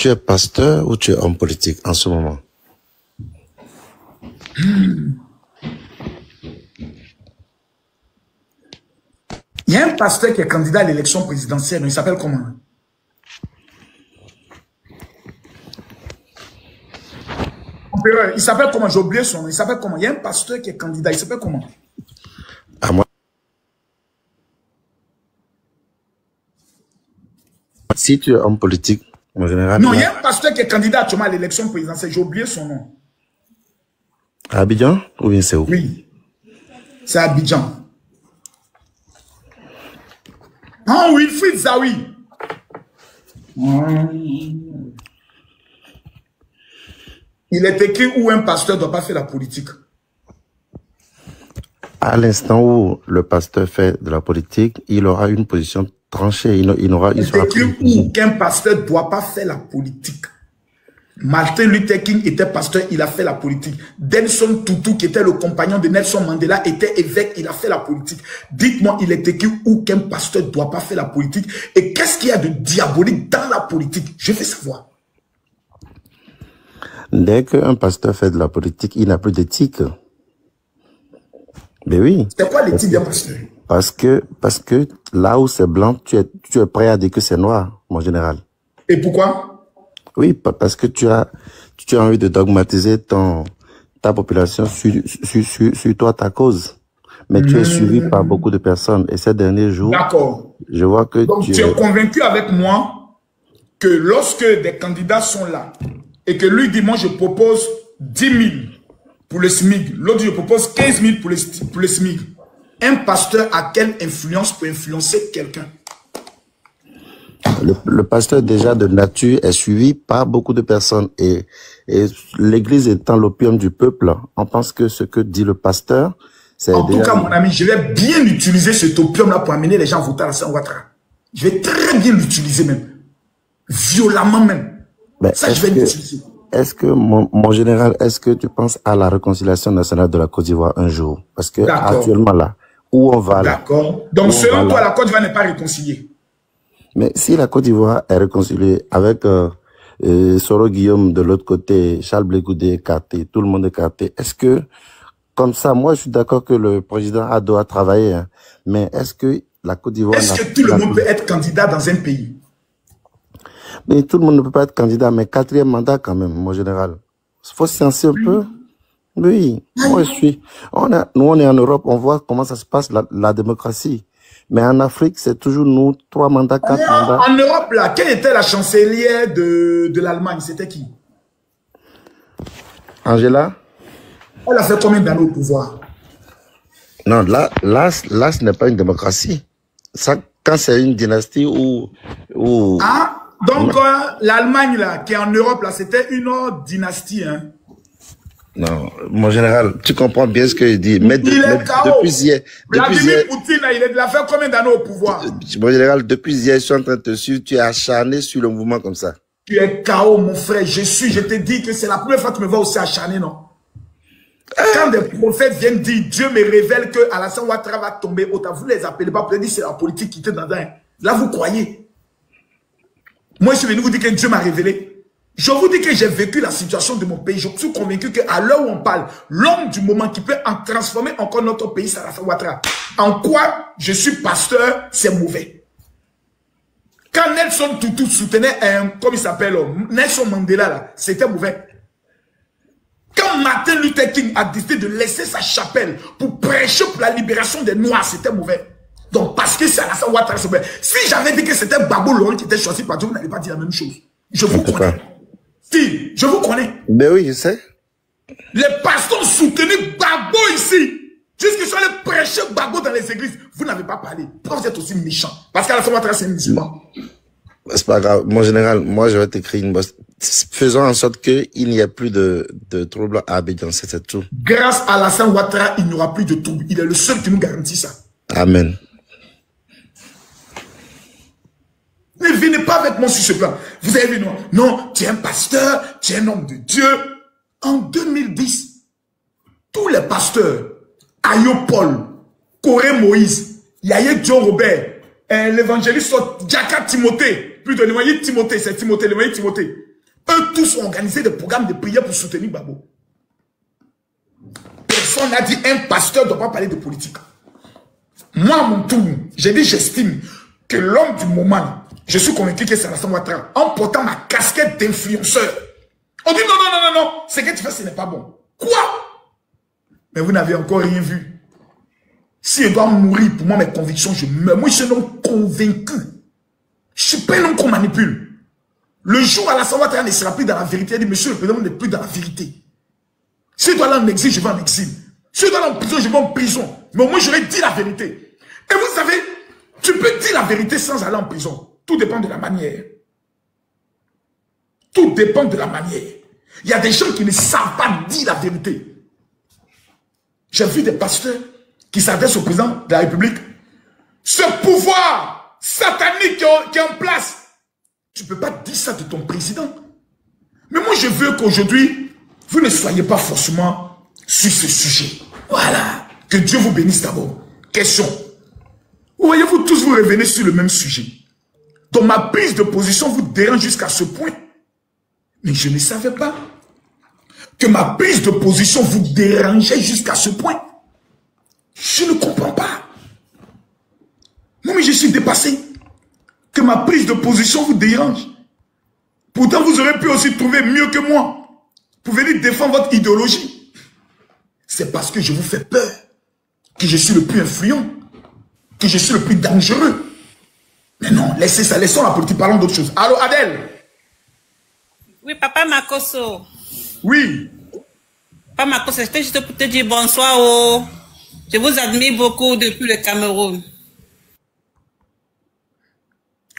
tu es pasteur ou tu es homme politique en ce moment? Il y a un pasteur qui est candidat à l'élection présidentielle, il s'appelle comment? Il s'appelle comment? J'ai oublié son nom. Il s'appelle comment? Il y a un pasteur qui est candidat, il s'appelle comment? À moi. Si tu es homme politique, en général... Non, il y a un pasteur qui est candidat actuellement à l'élection présidentielle, j'ai oublié son nom. À Abidjan ou bien c'est où? Oui, c'est à Abidjan. Ah, Wilfried Zawi. Il est écrit où un pasteur ne doit pas faire la politique. À l'instant où le pasteur fait de la politique, il aura une position tranchée. Il est écrit où qu'un pasteur ne doit pas faire la politique. Martin Luther King était pasteur, il a fait la politique. Denson Tutu, qui était le compagnon de Nelson Mandela, était évêque, il a fait la politique. Dites-moi, il est écrit où qu'un pasteur ne doit pas faire la politique. Et qu'est-ce qu'il y a de diabolique dans la politique? Je veux savoir. Dès qu'un pasteur fait de la politique, il n'a plus d'éthique. Mais oui. C'est quoi l'éthique d'un pasteur? Parce que là où c'est blanc, tu es prêt à dire que c'est noir, mon général. Et pourquoi? Oui, parce que tu as envie de dogmatiser ta population sur toi, ta cause. Mais tu es suivi par beaucoup de personnes. Et ces derniers jours, je vois que donc, tu es convaincu avec moi que lorsque des candidats sont là et que lui dit, moi je propose 10 000 pour le SMIC, l'autre je propose 15 000 pour le SMIC. Un pasteur a quelle influence pour influencer quelqu'un? Le pasteur déjà de nature est suivi par beaucoup de personnes et l'église étant l'opium du peuple, on pense que ce que dit le pasteur, c'est... En tout cas, mon ami, je vais bien utiliser cet opium-là pour amener les gens à voter à Alassane Ouattara. Je vais très bien l'utiliser même. Violemment même. Ben, ça, je vais l'utiliser. Est-ce que, mon général, est-ce que tu penses à la réconciliation nationale de la Côte d'Ivoire un jour? Parce que actuellement là, où on va là? D'accord. Donc selon toi, la Côte d'Ivoire n'est pas réconciliée? Mais si la Côte d'Ivoire est réconciliée avec Soro Guillaume de l'autre côté, Charles Blé Goudé écarté, tout le monde écarté, est-ce que, comme ça, moi je suis d'accord que le président Ado a travaillé, hein, mais est-ce que la Côte d'Ivoire... Est-ce que tout le monde peut être candidat dans un pays? Mais tout le monde ne peut pas être candidat, mais 4e mandat quand même, mon général. Il faut se sentir un peu. Oui, moi je suis... Nous on est en Europe, on voit comment ça se passe, la démocratie. Mais en Afrique, c'est toujours nous, 3 mandats, 4 mandats. En Europe, là, quelle était la chancelière de l'Allemagne? C'était qui? Angela? Elle a fait combien d'années au pouvoir? Non, là, ce n'est pas une démocratie. Ça, quand c'est une dynastie ou... Ah, donc l'Allemagne, là, qui est en Europe, là, c'était une autre dynastie, hein? Non, mon général, tu comprends bien ce que je dis. Mais depuis hier... Vladimir Poutine, il a fait combien d'années au pouvoir? Mon général, depuis hier, je suis en train de te suivre, tu es acharné sur le mouvement comme ça. Tu es KO, mon frère, je te dis que c'est la première fois que tu me vois aussi acharné, non? Quand des prophètes viennent dire, Dieu me révèle que Alassane Ouattara va tomber, vous ne les appelez pas, pour dire c'est la politique qui était dans un... Là, vous croyez? Moi, je suis venu vous dire que Dieu m'a révélé. Je vous dis que j'ai vécu la situation de mon pays. Je suis convaincu qu'à l'heure où on parle, l'homme du moment qui peut en transformer encore notre pays, c'est Alassane Ouattara. En quoi je suis pasteur, c'est mauvais. Quand Nelson Tutu soutenait comme il s'appelle, Nelson Mandela, là, c'était mauvais. Quand Martin Luther King a décidé de laisser sa chapelle pour prêcher pour la libération des Noirs, c'était mauvais. Donc, parce que c'est Alassane Ouattara, c'est mauvais. Si j'avais dit que c'était Babou Laurent qui était choisi par Dieu, vous n'allez pas dire la même chose. Je vous connais. Si, je vous connais. Ben oui, je sais. Les pasteurs ont soutenu Gbagbo ici. Jusqu'ils sont allés prêcher Gbagbo dans les églises. Vous n'avez pas parlé. Pourquoi vous êtes aussi méchant? Parce qu'Alassane Ouattara, c'est un musulman. C'est pas grave. Mon général, moi, je vais t'écrire une bosse. Faisons en sorte qu'il n'y ait plus de troubles à Abidjan. C'est tout. Grâce à Alassane Ouattara, il n'y aura plus de troubles. Il est le seul qui nous garantit ça. Amen. Ne venez pas avec moi sur ce plan. Vous avez vu, non, tu es un pasteur, tu es un homme de Dieu. En 2010, tous les pasteurs, Ayo Paul, Corée Moïse, Yaye John Robert, l'évangéliste Jaka Timothée, plus de l'évangile Timothée, c'est Timothée, l'évangile Timothée. Eux tous ont organisé des programmes de prière pour soutenir Gbagbo. Personne n'a dit un pasteur ne doit pas parler de politique. Moi, à mon tour, j'ai dit, j'estime que l'homme du moment, je suis convaincu que c'est Alassane Ouattara, en portant ma casquette d'influenceur. On dit non, non, non, non, non, ce que tu fais, ce n'est pas bon. Quoi? Mais vous n'avez encore rien vu. Si je dois mourir pour moi, mes convictions, je meurs. Moi, je suis un homme convaincu. Je ne suis pas un homme qu'on manipule. Le jour où Alassane Ouattara ne sera plus dans la vérité, il dit, monsieur le président n'est plus dans la vérité. Si je dois aller en exil, je vais en exil. Si je dois aller en prison, je vais en prison. Mais au moins, j'aurais dit la vérité. Et vous savez, tu peux dire la vérité sans aller en prison. Tout dépend de la manière. Tout dépend de la manière. Il y a des gens qui ne savent pas dire la vérité. J'ai vu des pasteurs qui s'adressent au président de la République. Ce pouvoir satanique qui est en place, tu ne peux pas dire ça de ton président. Mais moi, je veux qu'aujourd'hui, vous ne soyez pas forcément sur ce sujet. Voilà. Que Dieu vous bénisse d'abord. Question. Vous voyez-vous tous vous revenez sur le même sujet. Donc ma prise de position vous dérange jusqu'à ce point. Mais je ne savais pas que ma prise de position vous dérangeait jusqu'à ce point. Je ne comprends pas. Non mais je suis dépassé. Que ma prise de position vous dérange. Pourtant vous aurez pu aussi trouver mieux que moi. Pour venir défendre votre idéologie. C'est parce que je vous fais peur. Que je suis le plus influent. Que je suis le plus dangereux. Mais non, laissez ça, laissons la politique, parlons d'autre chose. Allô, Adèle? Oui, papa Makosso. Oui. Papa Makosso, c'était juste pour te dire bonsoir. Oh. Je vous admire beaucoup depuis le Cameroun.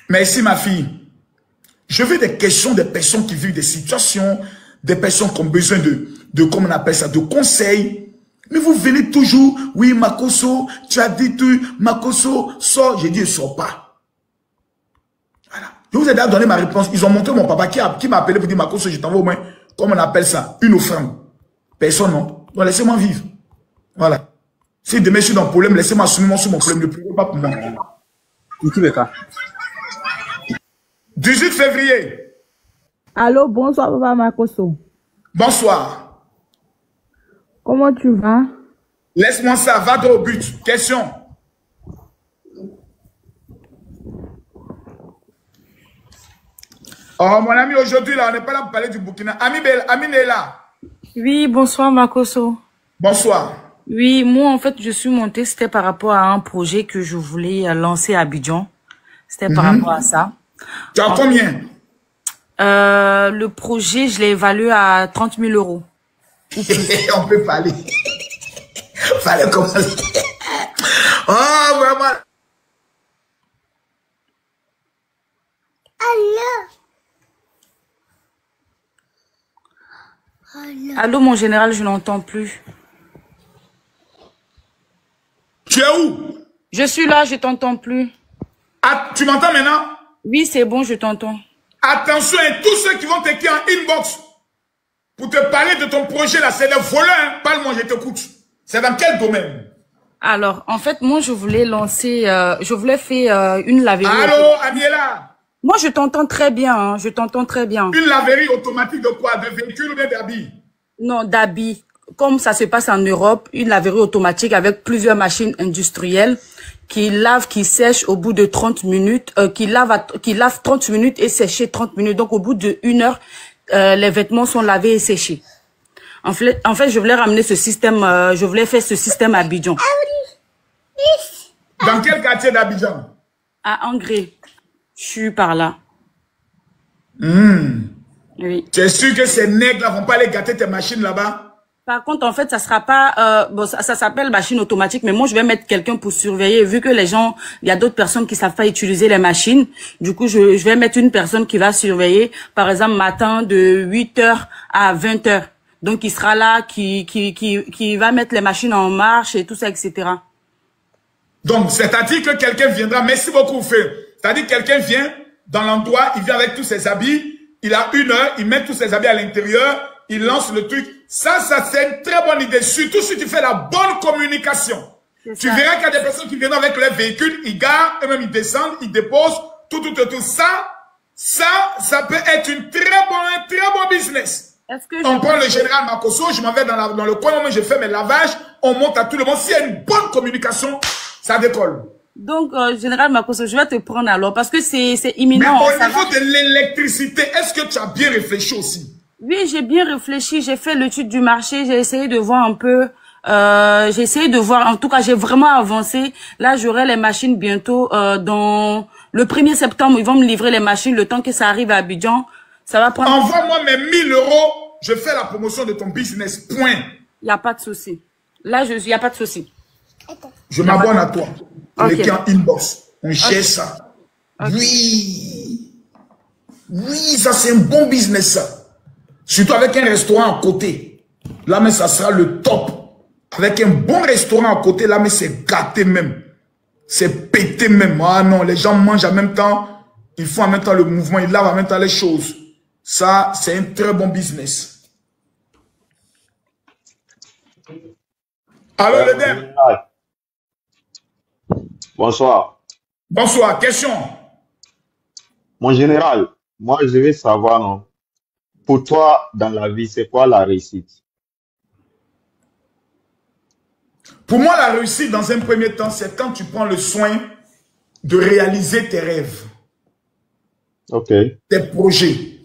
Merci, ma fille. Je veux des questions des personnes qui vivent des situations, des personnes qui ont besoin de comment on appelle ça, de conseils. Mais vous venez toujours, oui, Makosso, tu as dit tout, Makosso, sors. J'ai dit, ne sors pas. Voilà. Je vous ai déjà donné ma réponse. Ils ont montré mon papa qui m'a appelé pour dire, Makosso, je t'envoie au moins, comment on appelle ça, une offrande. Personne, non. Donc, laissez-moi vivre. Voilà. Si demain je suis dans le problème, laissez-moi assumer mon problème. Ne pleurez pas pour moi. 18 février. Allô, bonsoir, papa Makosso. Bonsoir. Comment tu vas? Laisse-moi ça, va droit au but. Question. Oh, mon ami, aujourd'hui, là, on n'est pas là pour parler du Burkina. Amine est là. Oui, bonsoir, Makosso. Bonsoir. Oui, moi, en fait, je suis montée, c'était par rapport à un projet que je voulais lancer à Abidjan. C'était par rapport à ça. Tu as combien? Le projet, je l'ai évalué à 30 000 euros. On peut parler. Fallait commencer. Oh, vraiment. Allô, mon général, je n'entends plus. Tu es où? Je suis là, je t'entends plus. Ah, tu m'entends maintenant? Oui, c'est bon, je t'entends. Attention, et tous ceux qui vont t'écrire en inbox pour te parler de ton projet là, c'est des voleurs, hein? Parle-moi, je t'écoute. C'est dans quel domaine? Alors, en fait, moi, je voulais lancer, je voulais faire une laverie. Allô, Aniela? Moi, je t'entends très bien, hein, je t'entends très bien. Une laverie automatique de quoi? De véhicule ou bien d'habits? Non, d'habits. Comme ça se passe en Europe, une laverie automatique avec plusieurs machines industrielles qui lavent, qui sèchent au bout de 30 minutes, qui lavent 30 minutes et séchent 30 minutes. Donc, au bout de 1 heure, les vêtements sont lavés et séchés. En fait, je voulais ramener ce système, je voulais faire ce système à Abidjan. Dans quel quartier d'Abidjan? À Angré. Je suis par là. Oui. Tu es sûr que ces nègres-là vont pas aller gâter tes machines là-bas? Par contre, en fait, ça sera pas, bon, ça s'appelle machine automatique, mais moi, je vais mettre quelqu'un pour surveiller, vu que les gens, il y a d'autres personnes qui savent pas utiliser les machines. Du coup, je vais mettre une personne qui va surveiller, par exemple, matin de 8h à 20h. Donc, il sera là, qui va mettre les machines en marche et tout ça, etc. Donc, c'est-à-dire que quelqu'un viendra, merci beaucoup, frère. C'est-à-dire que quelqu'un vient dans l'endroit, il vient avec tous ses habits, il a 1 heure, il met tous ses habits à l'intérieur, il lance le truc. Ça, c'est une très bonne idée. Surtout si tu fais la bonne communication. Tu verras qu'il y a des personnes qui viennent avec leur véhicule, ils garent, eux-mêmes ils descendent, ils déposent, tout. Ça, Ça peut être un très bon business. On prend le général Makosso, je m'en vais dans le coin, moi je fais mes lavages, on monte à tout le monde. S'il y a une bonne communication, ça décolle. Donc, général Makosso, je vais te prendre alors, parce que c'est imminent. Mais au niveau de l'électricité, est-ce que tu as bien réfléchi aussi? Oui, j'ai bien réfléchi, j'ai fait l'étude du marché, j'ai essayé de voir un peu, j'ai essayé de voir, en tout cas, j'ai vraiment avancé. Là, j'aurai les machines bientôt, dans le 1er septembre, ils vont me livrer les machines, le temps que ça arrive à Abidjan, ça va prendre... Envoie-moi mes 1 000 €, je fais la promotion de ton business, point. Il n'y a pas de souci. Là, il n'y a pas de souci. Je m'abonne à toi. Okay. Les en inbox, on gère ça. Okay. Oui, ça c'est un bon business, ça. Surtout avec un restaurant à côté. Là, mais ça sera le top. Avec un bon restaurant à côté, là, mais c'est gâté même. C'est pété même. Ah non, les gens mangent en même temps. Ils font en même temps le mouvement. Ils lavent en même temps les choses. Ça, c'est un très bon business. Alors, le DEM. Bonsoir. Bonsoir. Question. Mon général, moi, je veux savoir, non, pour toi, dans la vie, c'est quoi la réussite? Pour moi, la réussite, dans un premier temps, c'est quand tu prends le soin de réaliser tes rêves. Ok. Tes projets.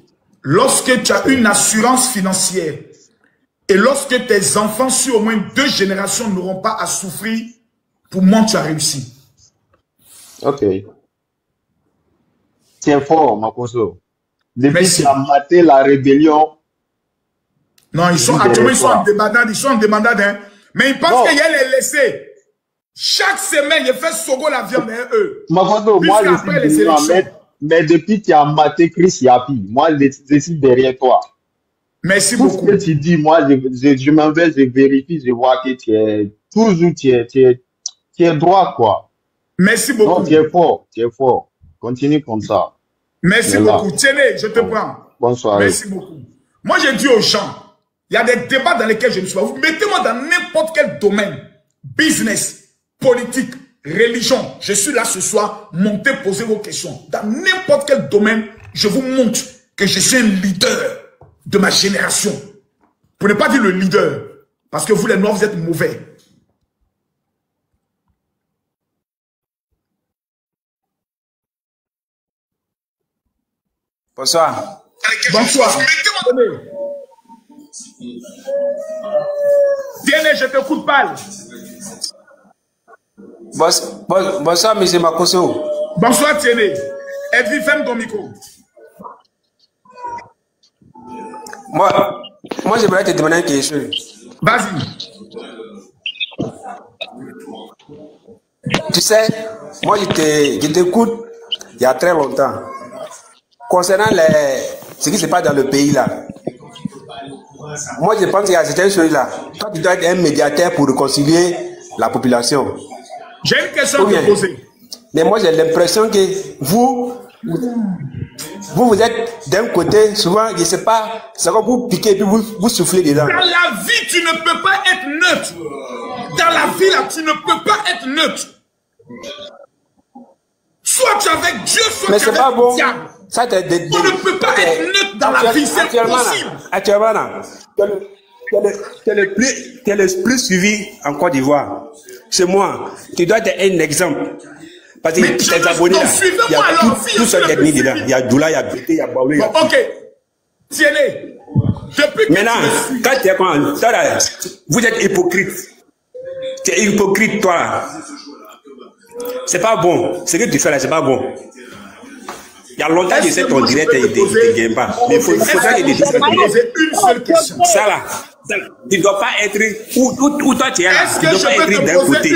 Lorsque tu as une assurance financière et lorsque tes enfants, sur au moins 2 générations, n'auront pas à souffrir, pour moi, tu as réussi. Ok. C'est fort, Makosso. Depuis que tu as maté la rébellion. Non, ils sont actuellement, ils sont en débandade, hein. Mais ils pensent qu'il y a les laissés. Chaque semaine, ils font Sogo la viande, hein, eux. Makosso, moi, je suis venu mais depuis que tu as maté Chris Yapi, moi, je suis derrière toi. Merci beaucoup. Tout ce que tu dis, moi, je m'en vais, je vérifie, je vois que tu es toujours, tu es droit, quoi. Merci beaucoup. Non, tu es fort, tu es fort. Continue comme ça. Merci beaucoup. Tiennet, je te prends. Bonsoir. Merci beaucoup. Moi, j'ai dit aux gens, il y a des débats dans lesquels je ne suis pas. Vous mettez-moi dans n'importe quel domaine, business, politique, religion. Je suis là ce soir, montez, posez vos questions. Dans n'importe quel domaine, je vous montre que je suis un leader de ma génération. Pour ne pas dire le leader, parce que vous les Noirs, vous êtes mauvais. Bonsoir. Bonsoir. Tiennet, je t'écoute pas. Bonsoir, M. Makosso. Bonsoir, Tiennet. Edwy, ferme ton micro. Moi, j'aimerais te demander une question. Vas-y. Tu sais, moi, je t'écoute il y a très longtemps. Concernant ce qui se passe dans le pays, là. Moi, je pense qu'il y a certaines choses là. Toi, tu dois être un médiateur pour réconcilier la population. J'ai une question à te poser. Mais moi, j'ai l'impression que vous êtes d'un côté, souvent, je ne sais pas, c'est comme vous piquez et puis vous soufflez dedans. Dans la vie, tu ne peux pas être neutre. Dans la vie, là, tu ne peux pas être neutre. Soit tu es avec Dieu, soit tu es avec le diable. On ne peut pas être neutre dans la vie, c'est impossible. Actuellement, tu es le plus suivi en Côte d'Ivoire. C'est moi. Tu dois être un exemple. Parce que tes abonnés là, il y a tout ce technique dedans. Il y a Doula, il y a Bété, il y a Baoulé. Ok. Tiennet. Maintenant, quand tu es quand, vous êtes hypocrite. Tu es hypocrite, toi. C'est pas bon. Ce que tu fais là, c'est pas bon. Il y a longtemps que je sais ton direct et il ne gagne pas. Mais il faudra que tu dises une seule question. Ça là, tu ne dois pas être où toi tu es là. Tu ne dois pas être d'un côté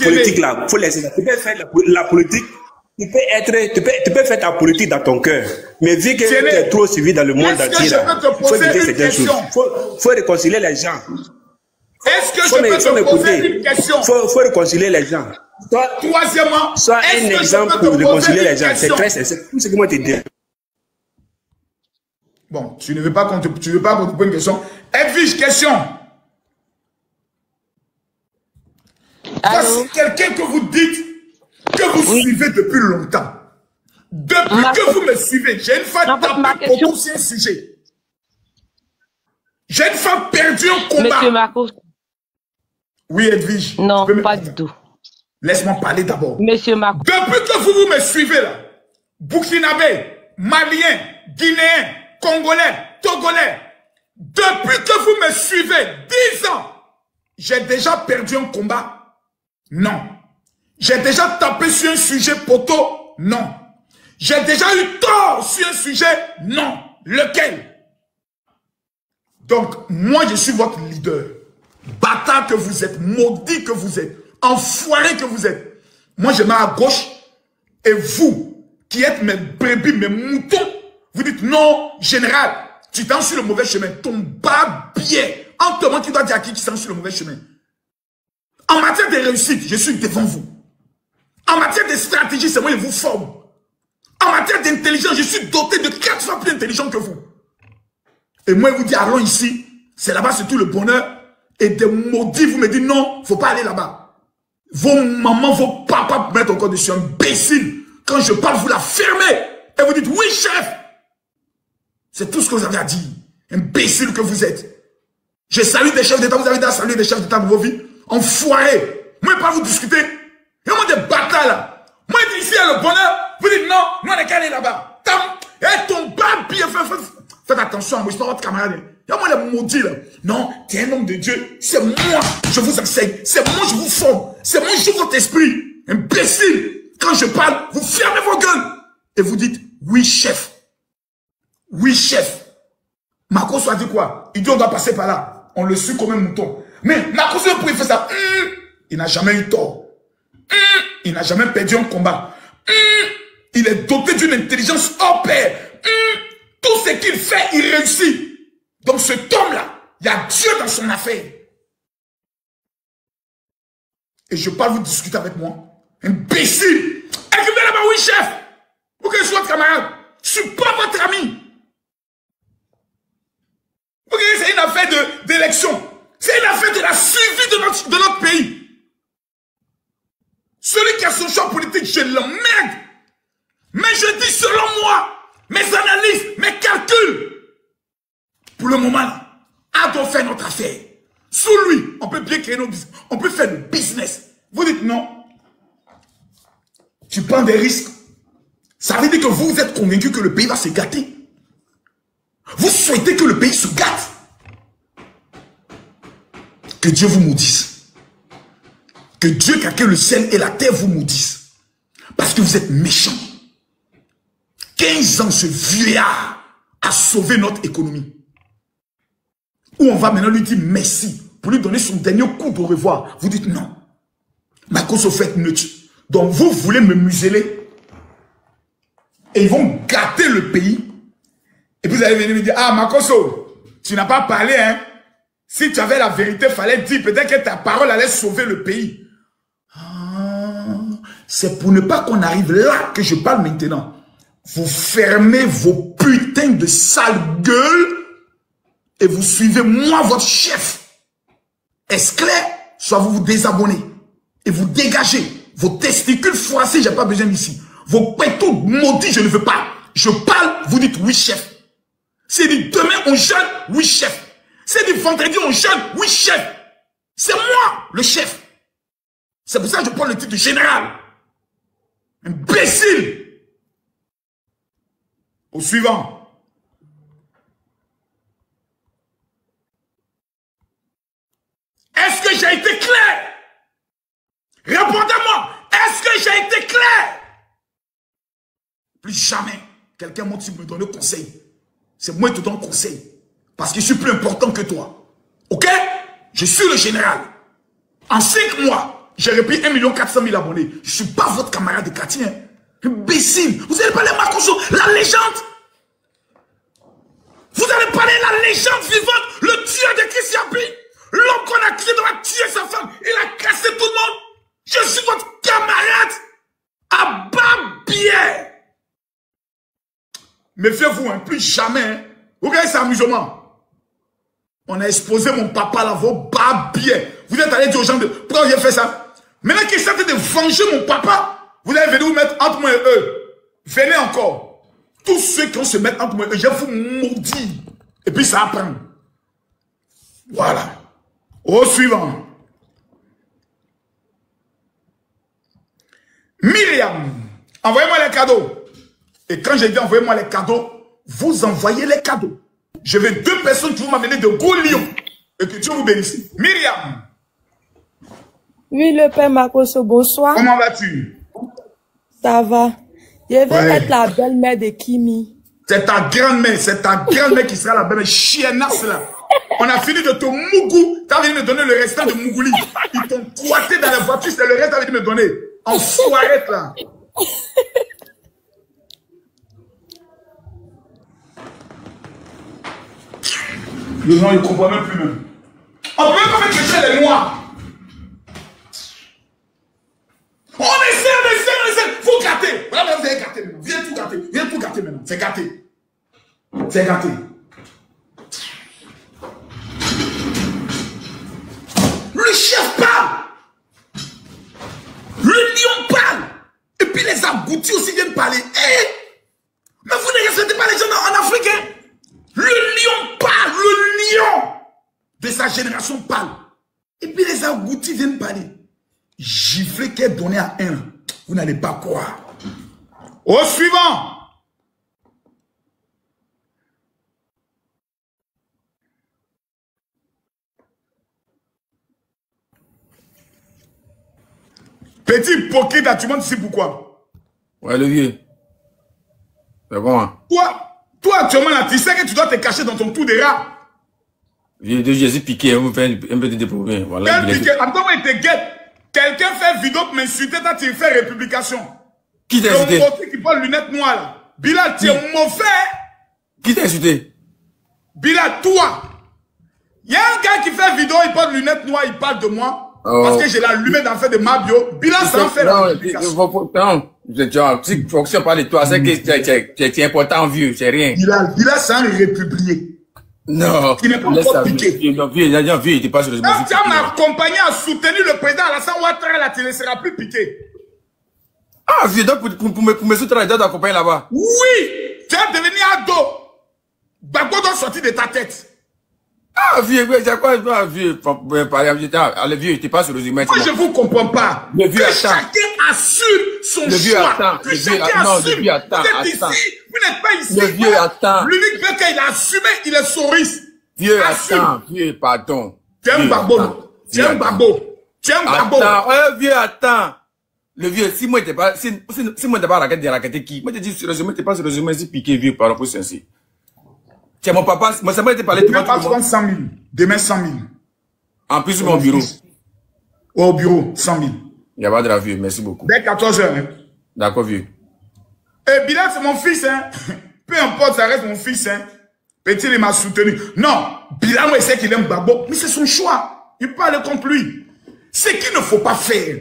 politique là. Faut laisser ça. Tu peux faire la politique. Tu peux faire ta politique dans ton cœur. Mais vu que tu es trop suivi dans le monde entier là, il faut éviter certaines choses. Faut réconcilier les gens. Est-ce que je peux te poser une question? Faut réconcilier les gens. Troisièmement, sois un exemple pour réconcilier les gens. C'est très sincère. Tout ce que moi te dis. Bon, tu ne veux pas qu'on te pose une question. Edwige, question. Voici quelqu'un que vous dites que vous suivez depuis longtemps. Depuis que vous me suivez, j'ai une fois tapé beaucoup sur un sujet. J'ai une fois perdu un combat. Monsieur Marcos. Oui, Edwige. Non, pas du tout. Laisse-moi parler d'abord. Monsieur Marcos. Depuis que vous me suivez là, Burkinabé, Malien, Guinéen, Congolais, Togolais, depuis que vous me suivez 10 ans, j'ai déjà perdu un combat? Non. J'ai déjà tapé sur un sujet poteau? Non. J'ai déjà eu tort sur un sujet? Non. Lequel? Donc, moi, je suis votre leader. Bâtard que vous êtes, maudit que vous êtes, enfoiré que vous êtes. Moi, je mets à gauche. Et vous, qui êtes mes brebis, mes moutons, vous dites non, général, tu t'en sur le mauvais chemin. Ton bas biais. En te tu dois dire à qui tu t'en sur le mauvais chemin. En matière de réussite, je suis devant vous. En matière de stratégie, c'est moi qui vous forme. En matière d'intelligence, je suis doté de 4 fois plus intelligent que vous. Et moi, je vous dis, allons ici. C'est là-bas, c'est tout le bonheur. Et des maudits, vous me dites non, faut pas aller là-bas. Vos mamans, vos papas mettent encore dessus, imbécile. Quand je parle, vous la fermez. Et vous dites oui, chef. C'est tout ce que vous avez à dire. Imbécile que vous êtes. Je salue des chefs d'État, vous avez déjà salué des chefs d'État de vos vies. Enfoirés. Moi, pas vous discuter. Et moi, des bâtards là. Moi, je dis ici, il y a le bonheur. Vous dites non, nous, on est qu'à aller là-bas. Et ton babi, faites attention à moi, je suis pas votre camarade. Il y a moi les maudits là. Non, tu es un homme de Dieu. C'est moi, je vous enseigne. C'est moi, je vous forme. C'est moi, je votre esprit. Imbécile. Quand je parle, vous fermez vos gueules. Et vous dites, oui, chef. Oui, chef. Marcos a dit quoi? Il dit, on doit passer par là. On le suit comme un mouton. Mais Marcos, pour il fait ça. Il n'a jamais eu tort. Il n'a jamais perdu un combat. Il est doté d'une intelligence hors pair. Tout ce qu'il fait, il réussit. Donc cet homme-là, il y a Dieu dans son affaire. Et je parle, vous discutez avec moi. Imbécile. Écrivez là-bas, oui, chef. Pour que je sois votre camarade. Je ne suis pas votre ami. Vous voyez, c'est une affaire d'élection. C'est une affaire de la survie de notre pays. Celui qui a son choix politique, je l'emmerde. Mais je dis selon moi, mes analyses, mes calculs. Pour le moment, on doit faire notre affaire. Sous lui, on peut bien créer nos business. On peut faire le business. Vous dites non. Tu prends des risques. Ça veut dire que vous êtes convaincu que le pays va se gâter. Vous souhaitez que le pays se gâte. Que Dieu vous maudisse. Que Dieu qui a créé le ciel et la terre vous maudisse. Parce que vous êtes méchants. 15 ans, ce vieillard a sauvé notre économie. Où on va maintenant lui dire merci pour lui donner son dernier coup de revoir. Vous dites non. Marcos, au fait, neutre. Donc vous voulez me museler. Et ils vont gâter le pays. Et puis vous allez venir me dire, ah Marcos, tu n'as pas parlé, hein. Si tu avais la vérité, il fallait dire, peut-être que ta parole allait sauver le pays. Ah, c'est pour ne pas qu'on arrive là que je parle maintenant. Vous fermez vos putains de sales gueules et vous suivez moi, votre chef. Est-ce clair? Soit vous vous désabonnez et vous dégagez. Vos testicules froissés, j'ai pas besoin d'ici. Vos pétaux maudits, je ne veux pas. Je parle, vous dites oui, chef. C'est dit demain on jeûne, oui, chef. C'est dit vendredi on jeûne, oui, chef. C'est moi, le chef. C'est pour ça que je prends le titre de général. Imbécile. Au suivant. Est-ce que j'ai été clair? Répondez-moi. Est-ce que j'ai été clair? Plus jamais, quelqu'un monte me donner conseil. C'est moi qui te donne conseil. Parce que je suis plus important que toi. Ok? Je suis le général. En 5 mois, j'ai repris 1 400 000 abonnés. Je ne suis pas votre camarade de quartier. Hein. Imbécile. Vous allez parler de Marcos, la légende. Vous allez parler de la légende vivante, le tueur de Christ Yabi. L'homme qu'on a crié doit tuer sa femme. Il a cassé tout le monde. Je suis votre camarade à Babière. Méfiez-vous, hein, plus jamais. Hein. Vous regardez, c'est amusement. On a exposé mon papa là, vos Babière. Vous êtes allé dire aux gens de pourquoi j'ai fait ça. Maintenant qu'ils sont en train de venger mon papa, vous allez venir vous mettre entre moi et eux. Venez encore. Tous ceux qui vont se mettre entre moi, je vous maudis. Et puis ça apprend. Voilà. Au suivant. Myriam, envoyez-moi les cadeaux. Et quand j'ai dit envoyez-moi les cadeaux, vous envoyez les cadeaux. Je veux 2 personnes qui vont m'amener de gros lions. Et que Dieu vous bénisse. Myriam. Oui, le père Makoso, bonsoir. Comment vas-tu? Ça va. Je vais être la belle-mère de Kimi. C'est ta grand-mère qui sera la belle-mère chiennasse là. On a fini de te mougou. T'as venu me donner le restant de Mougouli. Ils t'ont toité dans la voiture, c'est le reste que t'as venu me donner. En soirée là. Les gens, ils ne comprennent même plus même. On peut même pas faire pêcher les noirs. On essaie. Faut gâter. Voilà, vous avez gâté maintenant. Viens tout gâter maintenant. C'est gâté. C'est gâté. Le chef parle. Le lion parle. Et puis les aboutis aussi viennent parler. Mais vous ne respectez pas les gens en Afrique. Hein? Le lion parle. Le lion de sa génération parle. Et puis les aboutis viennent parler. Gifler qui est donné à un. Vous n'allez pas croire. Au suivant. Petit hypocrite, tu montres ici pourquoi? Ouais, le vieux. C'est bon, hein? Toi, actuellement, là, tu sais que tu dois te cacher dans ton trou de rat. Vieux de Jésus piqué, on me fait un peu de problème. Voilà. Quel piqué? Attends, il te guette. Quelqu'un fait vidéo pour m'insulter, toi, tu fais républication. Qui t'a insulté? Le qui porte lunettes noires, là. Bilal, tu es mauvais. Qui t'a insulté? Bilal, toi. Il y a un gars qui fait vidéo, il porte lunettes noires, il parle de moi. Parce que j'ai l'allumé dans le fait de ma bio. Bilal, ça en fait la républication. Non, tu fonctionnes pas de toi, c'est que tu es important, vieux, c'est rien. Bilal, c'est un républicain. Non. Qui n'est pas encore piqué. Non, vieux, il était pas sur le réseau. Quand tu as m'accompagné à soutenir le président Alassane Ouattara, là, tu ne seras plus piqué. Ah, vieux, donc pour me soutenir, tu dois t'accompagner là-bas. Oui! Tu vas devenir ado. Gbagbo doit sortir de ta tête. Ah, vieux, c'est quoi, vieux, le vieux, il était pas sur le réseau. Moi, je vous comprends pas. Le vieux, que attends. chacun assume son Le vieux, choix. attends. Que chacun assume. Le vieux, attends. Vous êtes ici. Vous n'êtes pas ici. Le vieux, attends. L'unique vieux qu'il a assumé, il est souriste. Vieux, Assume. attends. Vieux, pardon. Tu es un babo. Tu es un babo. Tu es un babo. Attends, vieux, attends. Le vieux, si moi t'es pas, si moi t'es pas raqueté qui? Moi t'es dit sur le résumé, t'es pas sur le résumé, si piqué vieux par rapport à ceci. Tiens, mon papa, moi ça m'a été parlé tout le monde. Demain, 100 000. Demain, 100 000. En plus, mon bureau. Au bureau, 100 000. Il n'y a pas de la vieux, merci beaucoup. Dès 14 h. Hein. D'accord, vieux. Et Bilal, c'est mon fils, hein. Peu importe, ça reste mon fils, hein. Petit, il m'a soutenu. Non, Bilal, moi, il sait qu'il aime Babo, mais c'est son choix. Il parle contre lui. Ce qu'il ne faut pas faire,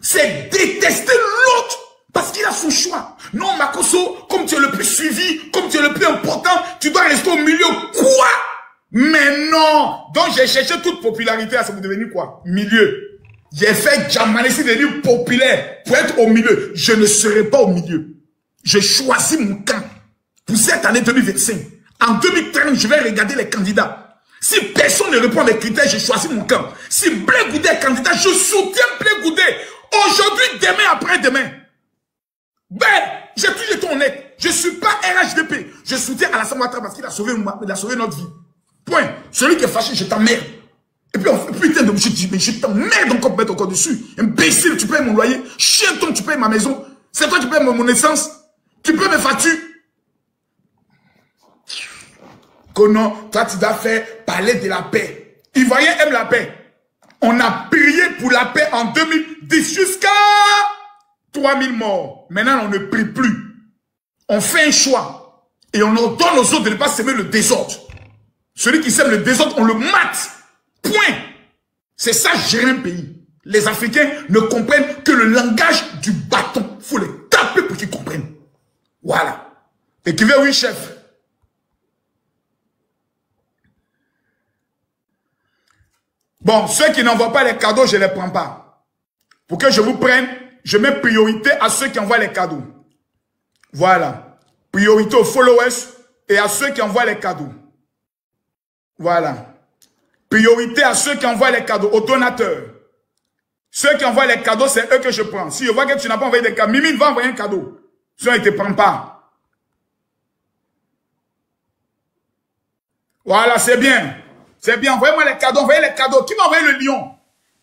c'est détester l'autre parce qu'il a son choix. Non, Makoso, comme tu es le plus suivi, comme tu es le plus important, tu dois rester au milieu. Quoi? Mais non! Donc j'ai cherché toute popularité à ce que vous devenez quoi? Milieu. J'ai fait Djamanaissi devenir populaire pour être au milieu. Je ne serai pas au milieu. J'ai choisi mon camp. Pour cette année 2025. En 2030, je vais regarder les candidats. Si personne ne répond à mes critères, j'ai choisi mon camp. Si Blé Goudé est candidat, je soutiens Blé Goudé. Aujourd'hui, demain, après-demain. Ben, j'ai toujours été honnête. Je ne suis pas RHDP. Je soutiens Alassane Ouattara parce qu'il a sauvé notre vie. Point. Celui qui est fâché, je t'emmerde. Et puis, putain de je dis, mais je t'emmerde encore mettre encore dessus. Imbécile, tu payes mon loyer. Chien ton, tu payes ma maison. C'est toi qui payes mon essence. Tu peux me facturer. Que non, toi tu dois faire parler de la paix. Ivoiriens aiment la paix. On a prié pour la paix en 2010 jusqu'à 3000 morts. Maintenant, on ne prie plus. On fait un choix. Et on ordonne aux autres de ne pas s'aimer le désordre. Celui qui sème le désordre, on le mate. Point. C'est ça, gérer un pays. Les Africains ne comprennent que le langage du bâton. Il faut les taper pour qu'ils comprennent. Voilà. Et qui veut, oui, chef. Bon, ceux qui n'envoient pas les cadeaux, je ne les prends pas. Pour que je vous prenne, je mets priorité à ceux qui envoient les cadeaux. Voilà. Priorité aux followers et à ceux qui envoient les cadeaux. Voilà. Priorité à ceux qui envoient les cadeaux, aux donateurs. Ceux qui envoient les cadeaux, c'est eux que je prends. Si je vois que tu n'as pas envoyé des cadeaux, Mimi va envoyer un cadeau. Sinon, il ne te prend pas. Voilà, c'est bien. C'est bien. Envoyez-moi les cadeaux. Envoyez les cadeaux. Qui m'a envoyé le lion?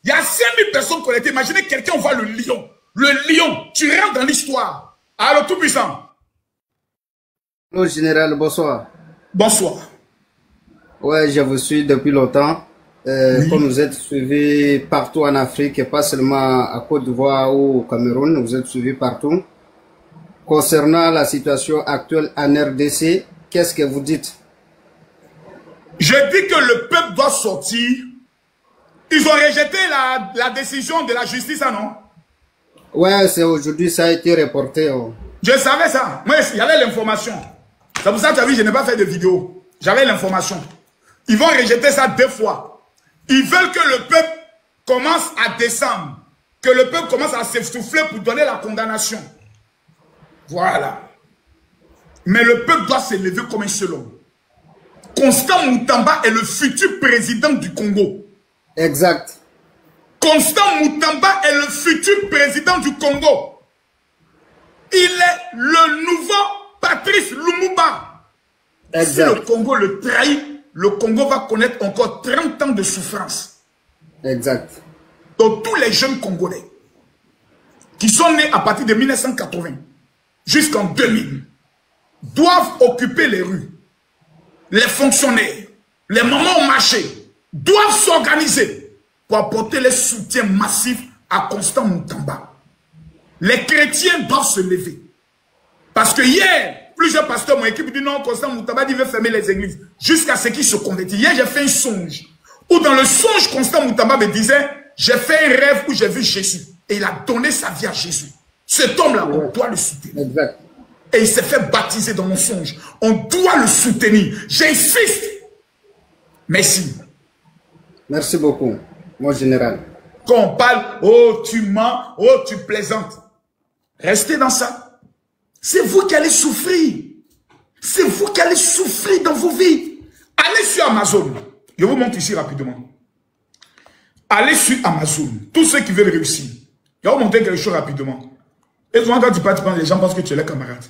Il y a 5000 personnes connectées. Imaginez quelqu'un envoie le lion. Le lion. Tu rentres dans l'histoire. Alors, tout puissant. Bonjour, général. Bonsoir. Bonsoir. Ouais, je vous suis depuis longtemps. Oui. Comme vous êtes suivi partout en Afrique, et pas seulement à Côte d'Ivoire ou au Cameroun, vous êtes suivi partout. Concernant la situation actuelle en RDC, qu'est-ce que vous dites? Je dis que le peuple doit sortir. Ils ont rejeté la décision de la justice, hein, non? Ouais, c'est aujourd'hui, ça a été reporté. Oh. Je savais ça. Moi, il y avait l'information. C'est pour ça que tu as vu, je n'ai pas fait de vidéo. J'avais l'information. Ils vont rejeter ça 2 fois. Ils veulent que le peuple commence à descendre. Que le peuple commence à s'essouffler pour donner la condamnation. Voilà. Mais le peuple doit se lever comme un seul homme. Constant Moutamba est le futur président du Congo. Exact. Constant Moutamba est le futur président du Congo. Il est le nouveau Patrice Lumumba. Exact. Si le Congo le trahit, le Congo va connaître encore 30 ans de souffrance. Exact. Donc tous les jeunes Congolais qui sont nés à partir de 1980 jusqu'en 2000 doivent occuper les rues. Les fonctionnaires, les mamans au marché doivent s'organiser pour apporter les soutiens massifs à Constant Moutamba. Les chrétiens doivent se lever. Parce que hier, plusieurs pasteurs m'ont écrit, dit non, Constant Moutamba dit veut fermer les églises. Jusqu'à ce qu'ils se convertissent. Hier, j'ai fait un songe. Où dans le songe, Constant Moutamba me disait, j'ai fait un rêve où j'ai vu Jésus. Et il a donné sa vie à Jésus. Cet homme-là, on doit le soutenir. Exact. Et il s'est fait baptiser dans mon songe. On doit le soutenir. J'insiste. Merci. Merci beaucoup, mon général. Quand on parle, oh tu mens, oh tu plaisantes. Restez dans ça. C'est vous qui allez souffrir. C'est vous qui allez souffrir dans vos vies. Allez sur Amazon. Je vous montre ici rapidement. Allez sur Amazon. Tous ceux qui veulent réussir. Je vais vous montrer quelque chose rapidement. Et souvent quand tu parles, les gens pensent que tu es leur camarade.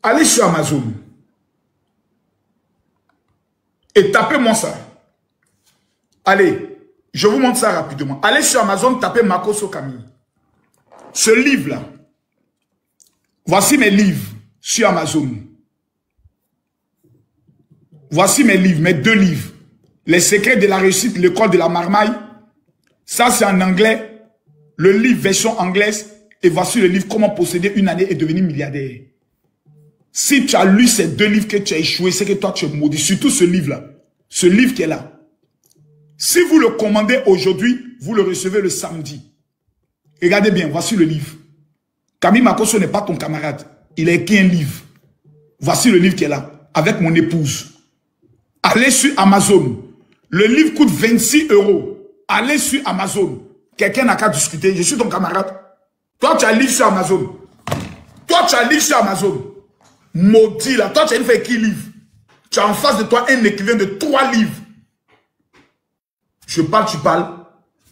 Allez sur Amazon. Et tapez-moi ça. Allez, je vous montre ça rapidement. Allez sur Amazon, tapez Makosso Camille. Ce livre-là. Voici mes livres sur Amazon. Voici mes livres, mes 2 livres. Les secrets de la réussite, l'école de la marmaille. Ça, c'est en anglais. Le livre version anglaise. Et voici le livre Comment posséder une année et devenir milliardaire. Si tu as lu ces 2 livres que tu as échoué, c'est que toi, tu es maudit. Surtout ce livre-là. Ce livre qui est là. Si vous le commandez aujourd'hui, vous le recevez le samedi. Regardez bien, voici le livre. Camille Makosso n'est pas ton camarade. Il a écrit un livre. Voici le livre qui est là. Avec mon épouse. Allez sur Amazon. Le livre coûte 26 €. Allez sur Amazon. Quelqu'un n'a qu'à discuter. Je suis ton camarade. Toi, tu as un livre sur Amazon. Toi, tu as un livre sur Amazon. Maudit là. Toi, tu as une fait qui livre. Tu as en face de toi un écrivain de 3 livres. Je parle, tu parles.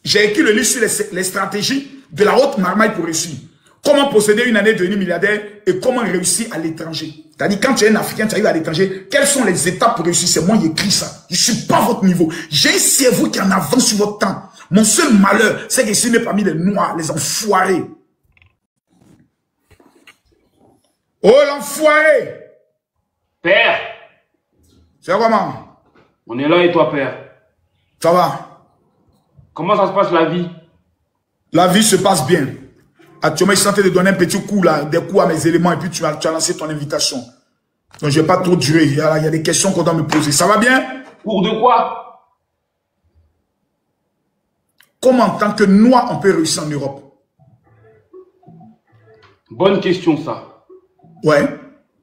J'ai écrit le livre sur les stratégies de la haute marmaille pour réussir. Comment posséder une année, devenir milliardaire et comment réussir à l'étranger. C'est-à-dire, quand tu es un Africain, tu arrives à l'étranger, quelles sont les étapes pour réussir? C'est moi qui écris ça. Je ne suis pas à votre niveau. J'ai un cerveau qui en avance sur votre temps. Mon seul malheur, c'est que je suis né parmi les noirs, les enfoirés. Oh, l'enfoiré! Père! C'est comment? On est là et toi, père? Ça va? Comment ça se passe la vie? La vie se passe bien. Actuellement, je suis en train de donner un petit coup là, des coups à mes éléments et puis tu as lancé ton invitation. Donc, je ne vais pas trop durer. Il y a des questions qu'on doit me poser. Ça va bien? Pour de quoi? Comment en tant que noir, on peut réussir en Europe? Bonne question, ça. Ouais.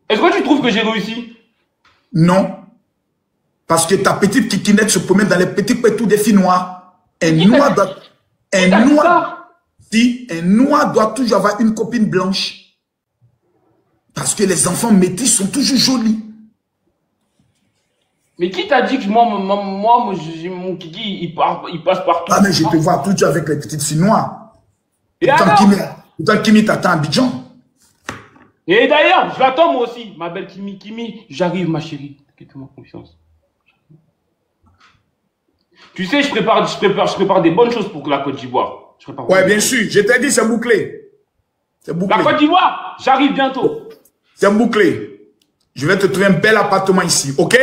Est-ce que tu trouves que j'ai réussi? Non. Parce que ta petite kikinette se promène dans les petits pétous des filles noires. Un noir Si un noir doit toujours avoir une copine blanche, parce que les enfants métis sont toujours jolis. Mais qui t'a dit que moi mon kiki, il passe partout? Ah, mais je te vois toujours avec les petites filles noires. Et pourtant, Kimi t'attend à Abidjan. Et d'ailleurs, je l'attends moi aussi, ma belle Kimi. Kimi, j'arrive, ma chérie. Fais-moi confiance. Tu sais, je prépare des bonnes choses pour la Côte d'Ivoire. Ouais, bien sûr. Je t'ai dit, c'est bouclé. C'est bouclé. La Côte d'Ivoire, j'arrive bientôt. C'est bouclé. Je vais te trouver un bel appartement ici, ok?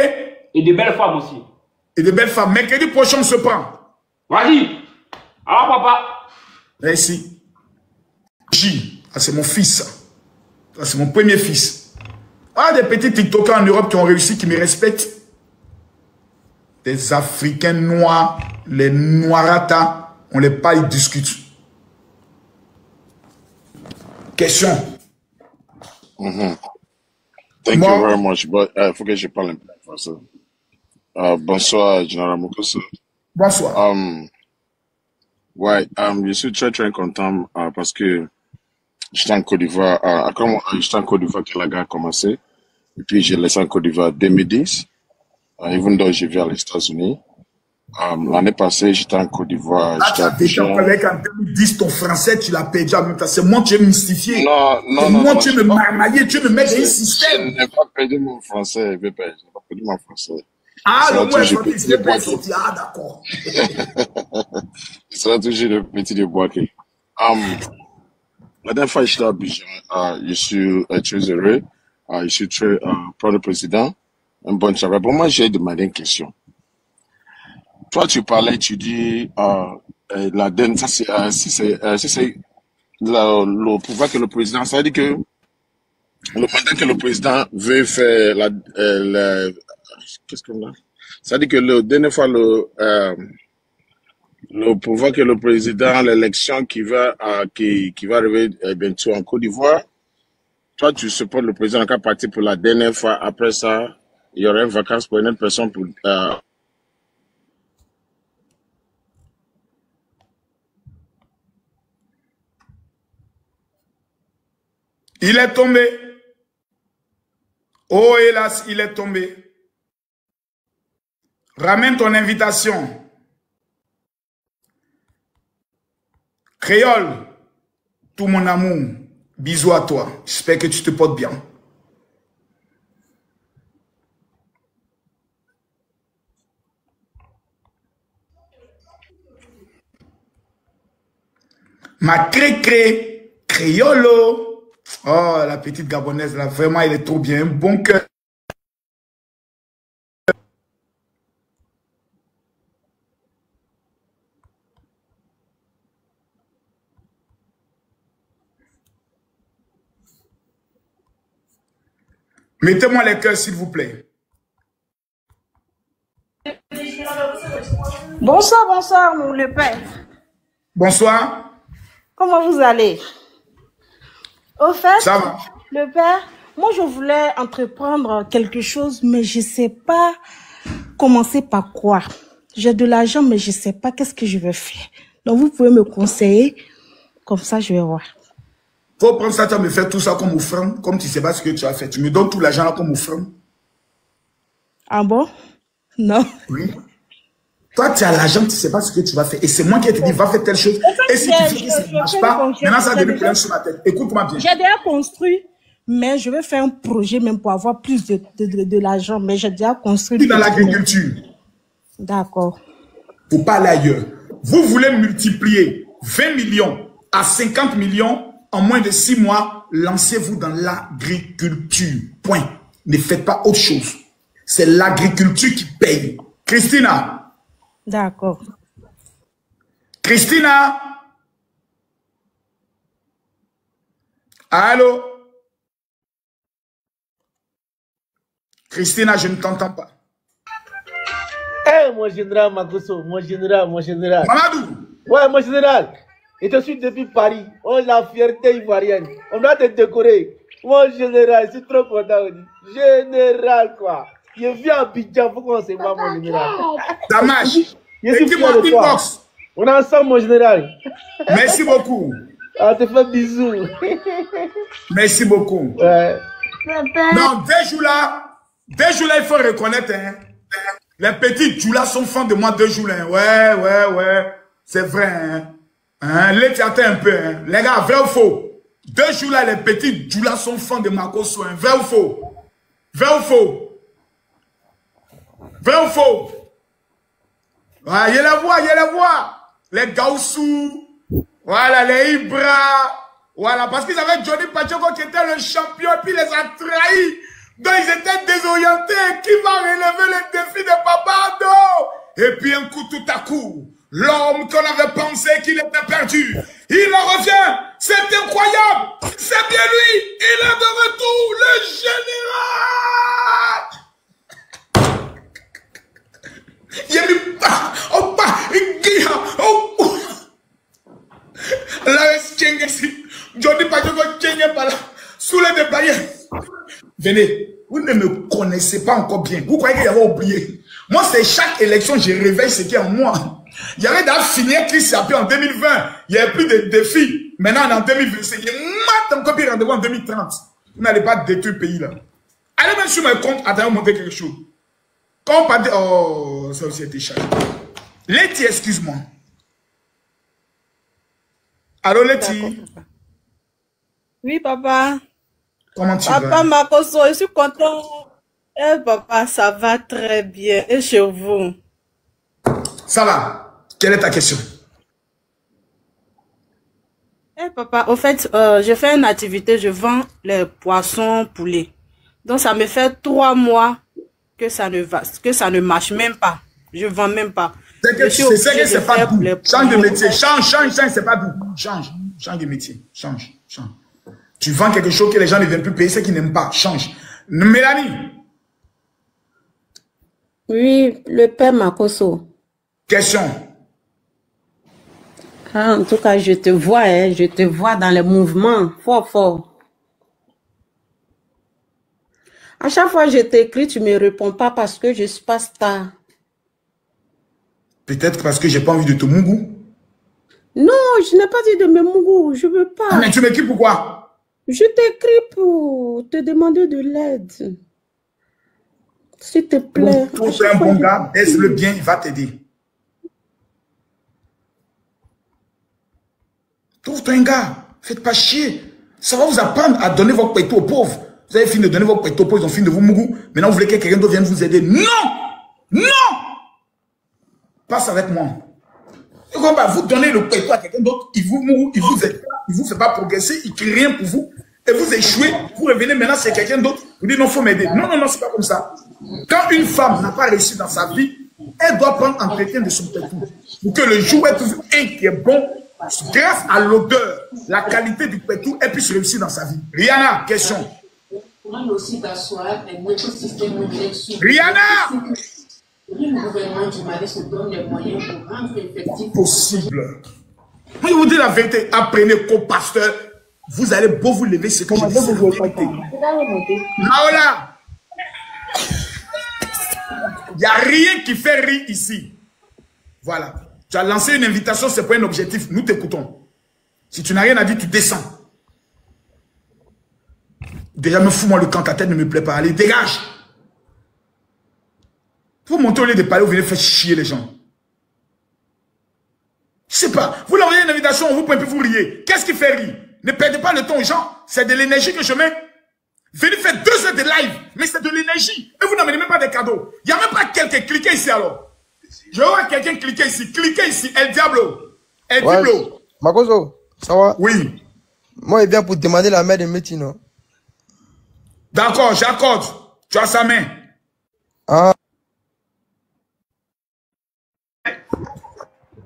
Et des belles femmes aussi. Et des belles femmes. Mercredi prochain, on se prend. Vas-y. Alors, papa. Merci. J. Ah, c'est mon fils. Ah, c'est mon premier fils. Ah, des petits TikTokers en Europe qui ont réussi, qui me respectent. Des Africains noirs, les Noirata, on les pas, ils discutent. Question. Thank you very much. But faut que je parle un peu français. Bonsoir, Général Mokosso. Bonsoir. Ouais, je suis très content parce que j'étais en Côte d'Ivoire. J'étais en Côte d'Ivoire quand la guerre a commencé. Et puis j'ai laissé en Côte d'Ivoire en 2010. Even though j'ai vu aux États-Unis. L'année passée, j'étais en Côte d'Ivoire. Tu as déjà parlé qu'en 2010, ton français, tu l'as perdu en même temps. C'est moi qui ai mystifié. Non. Moi, tu veux me marmailler, tu veux me mettre dans un système. Je n'ai pas perdu mon français, je n'ai pas perdu mon français. Ah, le mot est pas sorti. Ah, d'accord. Ce sera toujours le petit déboîté. La dernière fois, j'étais à Abidjan. Je suis très heureux. Je suis très pour le président. Un bon travail. Pour moi, j'ai demandé une question. Toi, tu parlais, tu dis, la dernière, si c'est le pouvoir que le président, ça veut dire que le mandat que le président veut faire, qu'est-ce qu'on a? Ça veut dire que la dernière fois, le pouvoir que le président, l'élection qui va arriver bientôt en Côte d'Ivoire, toi, tu supportes le président qui a parti pour la dernière fois. Après ça, il y aurait une vacance pour une autre personne pour, il est tombé. Oh, hélas, il est tombé. Ramène ton invitation. Créole, tout mon amour, bisous à toi. J'espère que tu te portes bien. Ma cré-cré, créolo. Oh, la petite Gabonaise, là, vraiment, elle est trop bien. Un bon cœur. Mettez-moi les cœurs, s'il vous plaît. Bonsoir, le père. Bonsoir. Comment vous allez? Au fait, ça va. Le père, moi je voulais entreprendre quelque chose, mais je ne sais pas commencer par quoi. J'ai de l'argent, mais je ne sais pas qu'est-ce que je vais faire. Donc vous pouvez me conseiller, comme ça je vais voir. Faut prendre ça, tu vas me faire tout ça comme offrande, comme tu ne sais pas ce que tu as fait. Tu me donnes tout l'argent là comme offrande. Ah bon? Non. Oui. Toi, tu as l'argent, tu ne sais pas ce que tu vas faire. Et c'est moi qui te dis, va faire telle chose. Et si tu fais que ça ne marche pas, maintenant ça devient plein sur ma tête. Écoute-moi bien. J'ai déjà construit, mais je vais faire un projet même pour avoir plus de l'argent. Mais j'ai déjà construit. Dans l'agriculture. D'accord. Il ne faut pas aller ailleurs. Vous voulez multiplier 20 millions à 50 millions en moins de 6 mois. Lancez-vous dans l'agriculture. Point. Ne faites pas autre chose. C'est l'agriculture qui paye. Christina. D'accord. Christina. Allô? Christina, je ne t'entends pas. Eh, mon général Makosso, mon général. Mamadou. Ouais, mon général. Et je suis depuis Paris. Oh, la fierté ivoirienne. On doit te décorer. Mon général, je suis trop content. Général, quoi. Je viens à Abidjan pour qu'on se voit, mon général. Dommage. Écris-moi inbox. On est ensemble, mon général. Merci beaucoup. On te fait bisous. Merci beaucoup. Ouais. Non, deux jours là, il faut reconnaître, hein. Les petits Djoula sont fans de moi 2 jours. Hein. Ouais. C'est vrai, hein. Les théâtres un peu, hein. Les gars, vrai ou faux? 2 jours là, les petits Djoula sont fans de Makoso, hein. Vrai ou faux? Vrai ou faux? Vrai ou faux? Ouais, il y a la voix. Les Gaussou. Voilà, les Ibra. Voilà, parce qu'ils avaient Johnny Pacheco qui était le champion et puis les a trahis. Donc ils étaient désorientés. Qui va relever le défi de Babado? Et puis un coup tout à coup, l'homme qu'on avait pensé qu'il était perdu, il en revient. C'est incroyable. C'est bien lui. Il est de retour, le général. Il y a mis Johnny Pacheco tient par là, sous les dépaillés. Venez, vous ne me connaissez pas encore bien. Vous croyez qu'il y avait oublié. Moi, c'est chaque élection, je réveille ce qui est en moi. Il y avait d'ailleurs fini Chris Yappi en 2020. Il n'y avait plus de défis. Maintenant, on est en 2025. Il y a encore plus rendez-vous en 2030. Vous n'allez pas détruire le pays là. Allez même sur mes comptes, attendez, vous montrer quelque chose. Quand on parle de... Oh, ça aussi a été chargé. Letty, excuse-moi. Allô, Letty? Oui, papa. Comment tu vas? Papa Makoso, je suis content. Eh, papa, ça va très bien. Et chez vous? Ça va. Quelle est ta question? Eh, papa, au fait, je fais une activité, je vends les poissons poulets. Donc, ça me fait 3 mois que ça ne marche même pas. Je vends même pas. C'est que c'est pas doux. Change de métier. Change, c'est pas doux. Change de métier. Change. Tu vends quelque chose que les gens ne viennent plus payer, ceux qui n'aiment pas. Change. Mélanie. Oui, le père Makoso. Question. Ah, en tout cas, je te vois, hein, je te vois dans les mouvements, fort. À chaque fois que je t'écris, tu ne me réponds pas parce que je ne suis pas star. Peut-être parce que j'ai pas envie de te mougou. Non, je n'ai pas dit de me mougou, je veux pas. Ah, mais tu m'écris pourquoi? Je t'écris pour te demander de l'aide. S'il te plaît. Trouve un bon gars, baise-le bien, il va t'aider. Trouve-toi un gars, faites pas chier. Ça va vous apprendre à donner votre péto aux pauvres. Vous avez fini de donner votre péto aux pauvres, ils ont fini de vous mougou. Maintenant, vous voulez que quelqu'un d'autre vienne vous aider. Non! Passe avec moi. Vous donnez le péto à quelqu'un d'autre, il vous mourou, il vous aide, il vous fait pas progresser, il ne crée rien pour vous, et vous échouez, vous revenez maintenant, c'est quelqu'un d'autre, vous dites non, il faut m'aider. Non, c'est pas comme ça. Quand une femme n'a pas réussi dans sa vie, elle doit prendre entretien de son péto. Pour que le jour où elle trouve un qui est bon, grâce à l'odeur, la qualité du péto, elle puisse réussir dans sa vie. Rihanna, question. Rihanna! Le gouvernement du Mali se donne les moyens pour rendre effectif. Possible. Je vous dis la vérité, apprenez qu'au pasteur, vous allez beau vous lever, c'est comme je dis. Naola, il n'y a rien qui fait rire ici. Voilà. Tu as lancé une invitation, c'est pour un objectif. Nous t'écoutons. Si tu n'as rien à dire, tu descends. Déjà, me fous-moi le camp, ta tête ne me plaît pas. Allez, dégage. Vous montez au lieu de parler, vous venez faire chier les gens. Je sais pas. Vous leur envoyez une invitation, vous pouvez plus vous riez. Qu'est-ce qui fait rire? Ne perdez pas le temps aux gens. C'est de l'énergie que je mets. Venez faire 2 heures de live. Mais c'est de l'énergie. Et vous n'amenez même pas des cadeaux. Il n'y a même pas quelqu'un. Cliquez ici alors. Je vois quelqu'un cliquer ici. Cliquez ici. El Diablo. El Diablo. Makoso, ça va? Oui. Moi, il vient pour demander la main de Métis, non? D'accord, j'accorde. Tu as sa main. Ah.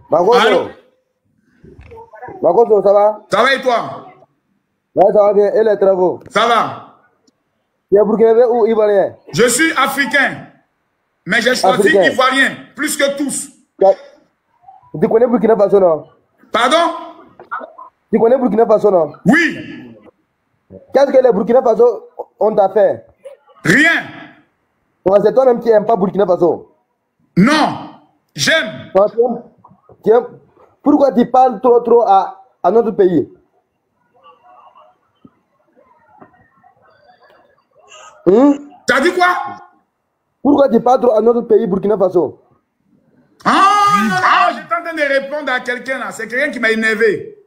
Makoso. Makoso, ça va? Ça va et toi? Ouais, ça va bien. Et les travaux? Ça va. Tu es burkinabé ou ivoirien? Je suis africain. Mais j'ai choisi ivoirien, plus que tous. Tu connais Burkina Faso, non? Pardon? Tu connais Burkina Faso, non? Oui. Qu'est-ce que les Burkina Faso ont à faire? Rien. C'est toi-même qui n'aimes pas Burkina Faso? Non. J'aime. Pourquoi tu parles trop à notre pays? T'as dit quoi? Pourquoi tu parles trop à notre pays, Burkina Faso? Ah, j'étais en train de répondre à quelqu'un là. C'est quelqu'un qui m'a énervé.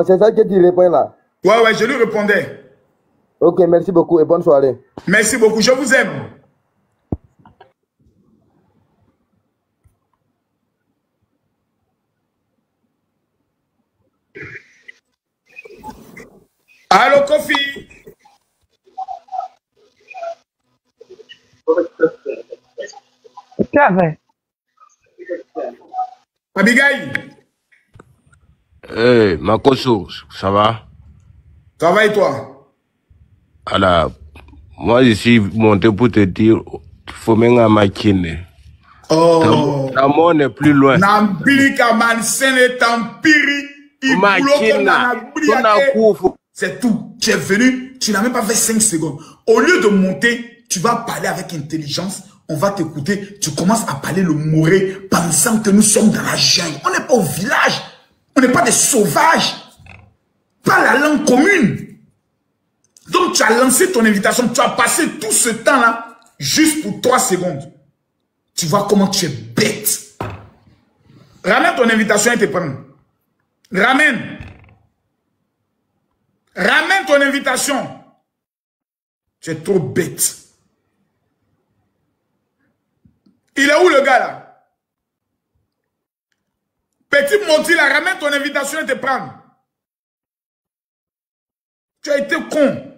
C'est ça que tu réponds là? Ouais, je lui répondais. Ok, merci beaucoup et bonne soirée. Merci beaucoup, je vous aime. Allô, Kofi? Abigail? Hey, Makoso, ça va? Ça va et toi? Alors, moi je suis monté pour te dire, il faut même à machine. Oh. La mort n'est plus loin. C'est tout. Tu es venu, tu n'as même pas fait 5 secondes. Au lieu de monter, tu vas parler avec intelligence. On va t'écouter. Tu commences à parler le moré, pensant que nous sommes dans la jungle. On n'est pas au village. On n'est pas des sauvages. Pas la langue commune. Donc tu as lancé ton invitation. Tu as passé tout ce temps-là juste pour 3 secondes. Tu vois comment tu es bête. Ramène ton invitation et te prends. Ramène. Ramène ton invitation. Tu es trop bête. Il est où le gars là? Petit Monty là, ramène ton invitation et te prends. Tu as été con.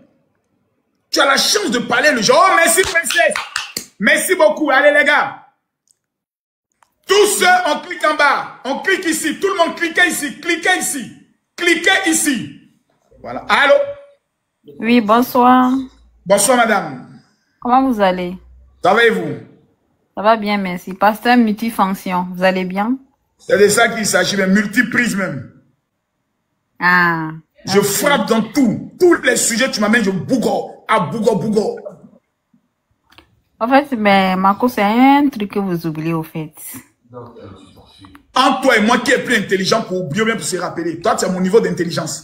Tu as la chance de parler le genre. Oh, merci princesse. Merci beaucoup. Allez les gars. Tous ceux, on clique en bas. On clique ici. Tout le monde cliquez ici. Cliquez ici. Cliquez ici. Voilà. Allô? Oui, bonsoir. Bonsoir, madame. Comment vous allez? Ça va et vous? Ça va bien, merci. Pasteur multifonction, vous allez bien? C'est de ça qu'il s'agit, mais multiprise même. Ah. Je frappe dans tout. Tous les sujets, tu m'amènes, je bougo. Ah, bougo. En fait, mais Marco, c'est un truc que vous oubliez au fait. Entre toi et moi qui est plus intelligent pour oublier bien pour se rappeler. Toi, tu as mon niveau d'intelligence.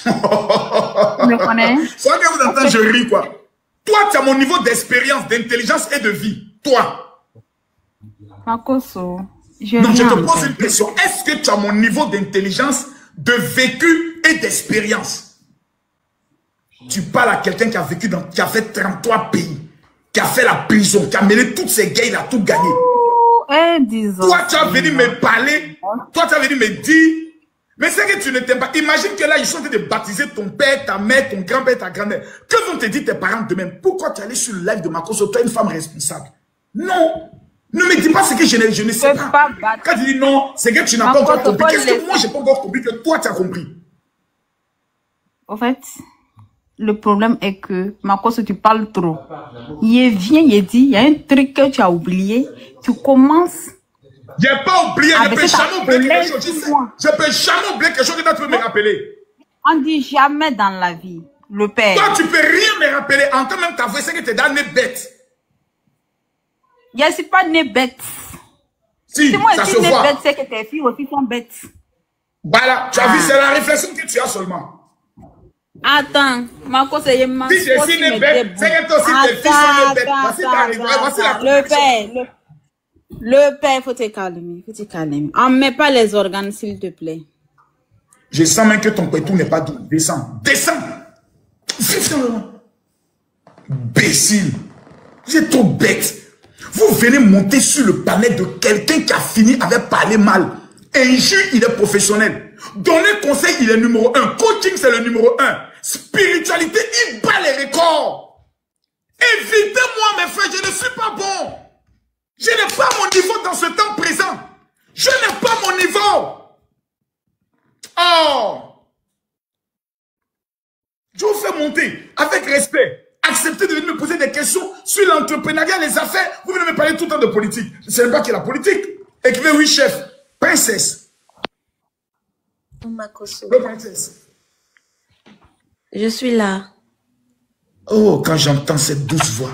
Tu me connais? C'est vrai que vous entendez, je ris quoi. Toi, tu as mon niveau d'expérience, d'intelligence et de vie. Toi. Marco, non, je te pose une question. Est-ce que tu as mon niveau d'intelligence, de vécu et d'expérience? Tu parles à quelqu'un qui a vécu qui a fait 33 pays, qui a fait la prison, qui a mené toutes ces gays, il a tout gagné. Toi, tu as venu me parler, toi, tu as venu me dire, mais c'est que tu ne t'aimes pas. Imagine que là, ils sont en train de baptiser ton père, ta mère, ton grand-père, ta grand-mère. Que vont te dire tes parents demain? Pourquoi tu es allé sur le live de Makoso? Tu es une femme responsable. Non. Ne me dis pas ce que je ne sais pas. Quand tu dis non, c'est que tu n'as pas encore compris. Qu'est-ce que moi, je n'ai pas encore compris que toi, tu as compris? En fait, le problème est que, Makoso, tu parles trop. Il vient, il dit, il y a un truc que tu as oublié. Tu commences... Je n'ai pas oublié, je ne peux jamais oublier quelque chose. Je ne peux jamais oublier quelque chose que tu peux me rappeler. On dit jamais dans la vie, le père. Toi, tu ne peux rien me rappeler. En tant même ta voix, c'est que tu es dans les bêtes. Je ne suis pas née bête. Si, moi, ça je se suis née voit. bête, c'est que tes filles aussi sont bêtes. Voilà, tu as vu, c'est la réflexion que tu as seulement. Attends, Marco, c'est si je suis né bête, c'est que toi aussi tes filles sont bêtes. Voici la réflexion. Le père, faut te calmer, On ne met pas les organes, s'il te plaît. Je sens même que ton pétou n'est pas doux. Descends. Bécile. Vous êtes trop bête. Vous venez monter sur le panel de quelqu'un qui a fini avec parler mal. Injure, il est professionnel. Donner conseil, il est numéro 1. Coaching, c'est le numéro 1. Spiritualité, il bat les records. Évitez-moi, mes frères, je ne suis pas bon. Je n'ai pas mon niveau dans ce temps présent. Je n'ai pas mon niveau. Oh. Je vous fais monter avec respect. Acceptez de venir me poser des questions sur l'entrepreneuriat, les affaires. Vous venez me parler tout le temps de politique. Je ne sais pas qui est la politique. Écrivez oui, chef. Princesse. Le princesse. Je suis là. Oh, quand j'entends cette douce voix,